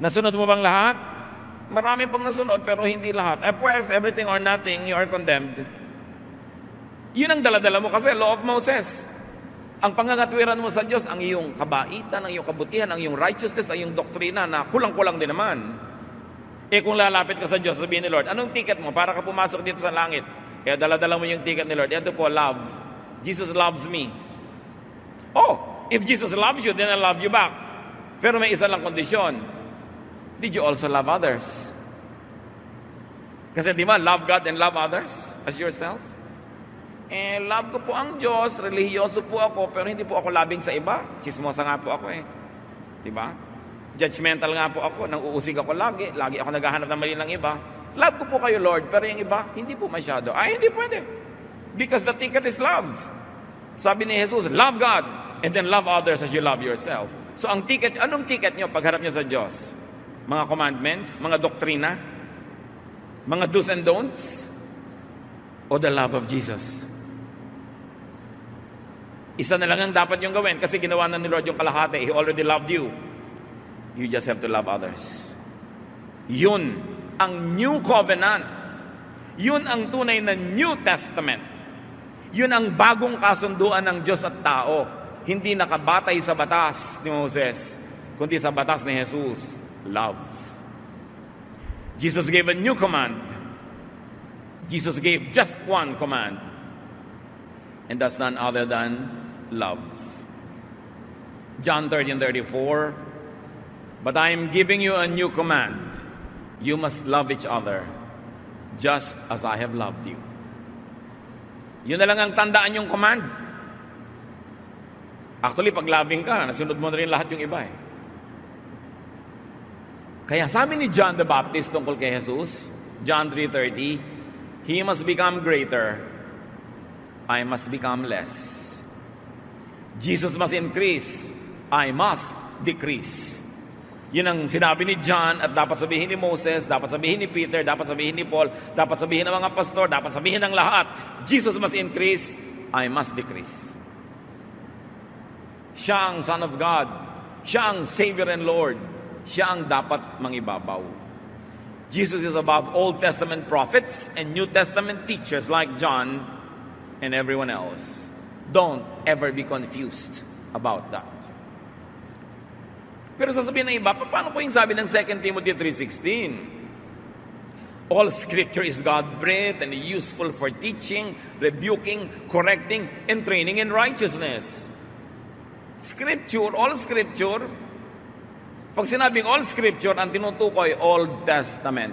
Nasunod mo bang lahat? Marami pang nasunod pero hindi lahat. Pues, everything or nothing, you are condemned. Yun ang daladala mo kasi, law of Moses. Ang pangangatwiran mo sa Diyos, ang iyong kabaitan, ang iyong kabutihan, ang iyong righteousness, ang iyong doktrina na kulang-kulang din naman. Kung lalapit ka sa Diyos, sabihin ni Lord, anong ticket mo para ka pumasok dito sa langit? Daladala mo yung ticket ni Lord. Ito po, love. Jesus loves me. If Jesus loves you, then I love you back. Pero may isa lang kondisyon. Did you also love others? Kasi di ba, love God and love others as yourself? Love ko po ang Diyos, relihiyoso po ako, pero hindi po ako labing sa iba. Chismosa nga po ako Di ba? Judgmental nga po ako, nang uusig ako lagi ako naghahanap ng mali ng iba. Love ko po kayo, Lord, pero yung iba, hindi po masyado. Hindi pwede. Because the ticket is love. Sabi ni Jesus, love God, and then love others as you love yourself. So ang ticket, anong ticket nyo pagharap nyo sa Diyos? Mga commandments, mga doktrina, mga do's and don'ts, o the love of Jesus? Isa na lang ang dapat yung gawin kasi ginawa na ni Lord yung kalahati. He already loved you. You just have to love others. Yun ang New Covenant. Yun ang tunay na New Testament. Yun ang bagong kasunduan ng Diyos at tao. Hindi nakabatay sa batas ni Moses, kundi sa batas ni Jesus. Love. Jesus gave a new command. Jesus gave just one command. And that's none other than love. John 13:34. But I am giving you a new command. You must love each other just as I have loved you. Yun na lang ang tandaan yung command. Actually, pag loving ka, nasunod mo na rin lahat yung iba Kaya sabi ni John the Baptist tungkol kay Jesus, John 3:30, He must become greater, I must become less. Jesus must increase, I must decrease. Yun ang sinabi ni John at dapat sabihin ni Moses, dapat sabihin ni Peter, dapat sabihin ni Paul, dapat sabihin ng mga pastor, dapat sabihin ng lahat. Jesus must increase, I must decrease. Siya ang Son of God, siya ang Savior and Lord, siya ang dapat mangibabaw. Jesus is above Old Testament prophets and New Testament teachers like John and everyone else. Don't ever be confused about that. Pero sasabihin ng iba, paano po yung sabi ng 2 Timothy 3:16? All scripture is God-breathed and useful for teaching, rebuking, correcting, and training in righteousness. Scripture, all scripture, pag sinabing all scripture, ang tinutukoy, Old Testament.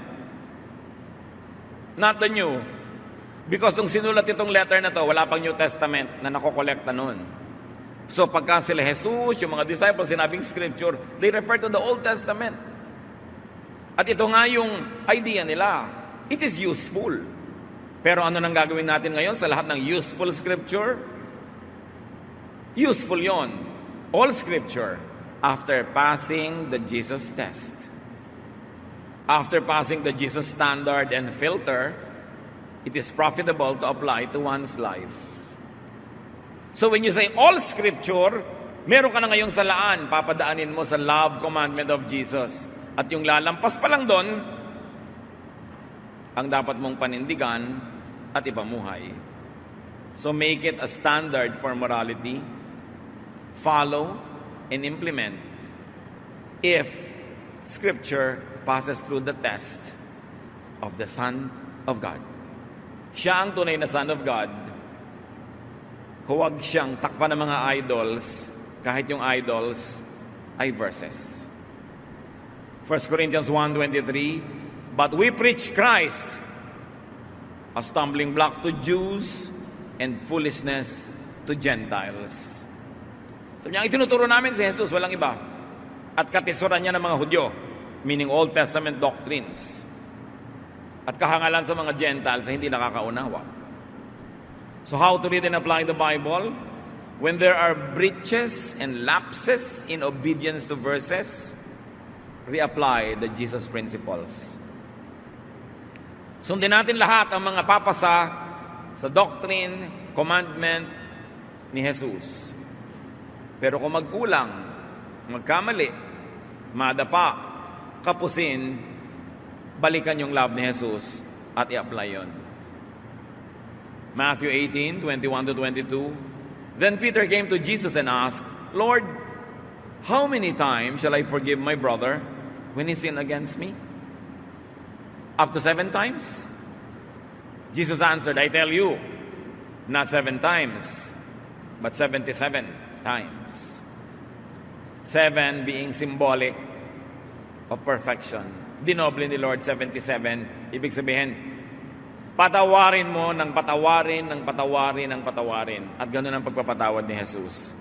Not the New. Because nung sinulat itong letter na to, wala pang New Testament na nakokolekta nun. So pagka sila Jesus, yung mga disciples, sinabing scripture, they refer to the Old Testament. At ito nga yung idea nila. It is useful. Pero ano nang gagawin natin ngayon sa lahat ng useful scripture? Useful yon. All scripture after passing the Jesus test. After passing the Jesus standard and filter, it is profitable to apply to one's life. So when you say all scripture, meron ka na ngayong salaan, papadaanin mo sa love commandment of Jesus. At yung lalampas pa lang doon, ang dapat mong panindigan at ipamuhay. So make it a standard for morality. Follow and implement if scripture passes through the test of the Son of God. Siya ang tunay na Son of God. Huwag siyang takpan ng mga idols, kahit yung idols ay verses. 1 Corinthians 1:23, but we preach Christ, a stumbling block to Jews and foolishness to Gentiles. Sabi niya, itinuturo namin si Jesus, walang iba. At katisuran niya ng mga Hudyo, meaning Old Testament doctrines. At kahangalan sa mga Gentiles na hindi nakakaunawa. So how to read and apply the Bible? When there are breaches and lapses in obedience to verses, reapply the Jesus principles. Sundin natin lahat ang mga papasa sa doctrine, commandment ni Jesus. Pero kung magkulang, magkamali, madapa, kapusin, balikan yung love ni Jesus at i-apply yun. Matthew 18:21-22. Then Peter came to Jesus and asked, Lord, how many times shall I forgive my brother when he sinned against me? Up to 7 times? Jesus answered, I tell you, not 7 times, but 77 times. 7 being symbolic of perfection. Dinoble ni Lord 77. Ibig sabihin, patawarin mo ng patawarin, ng patawarin, ng patawarin. At ganoon ang pagpapatawad ni Jesus.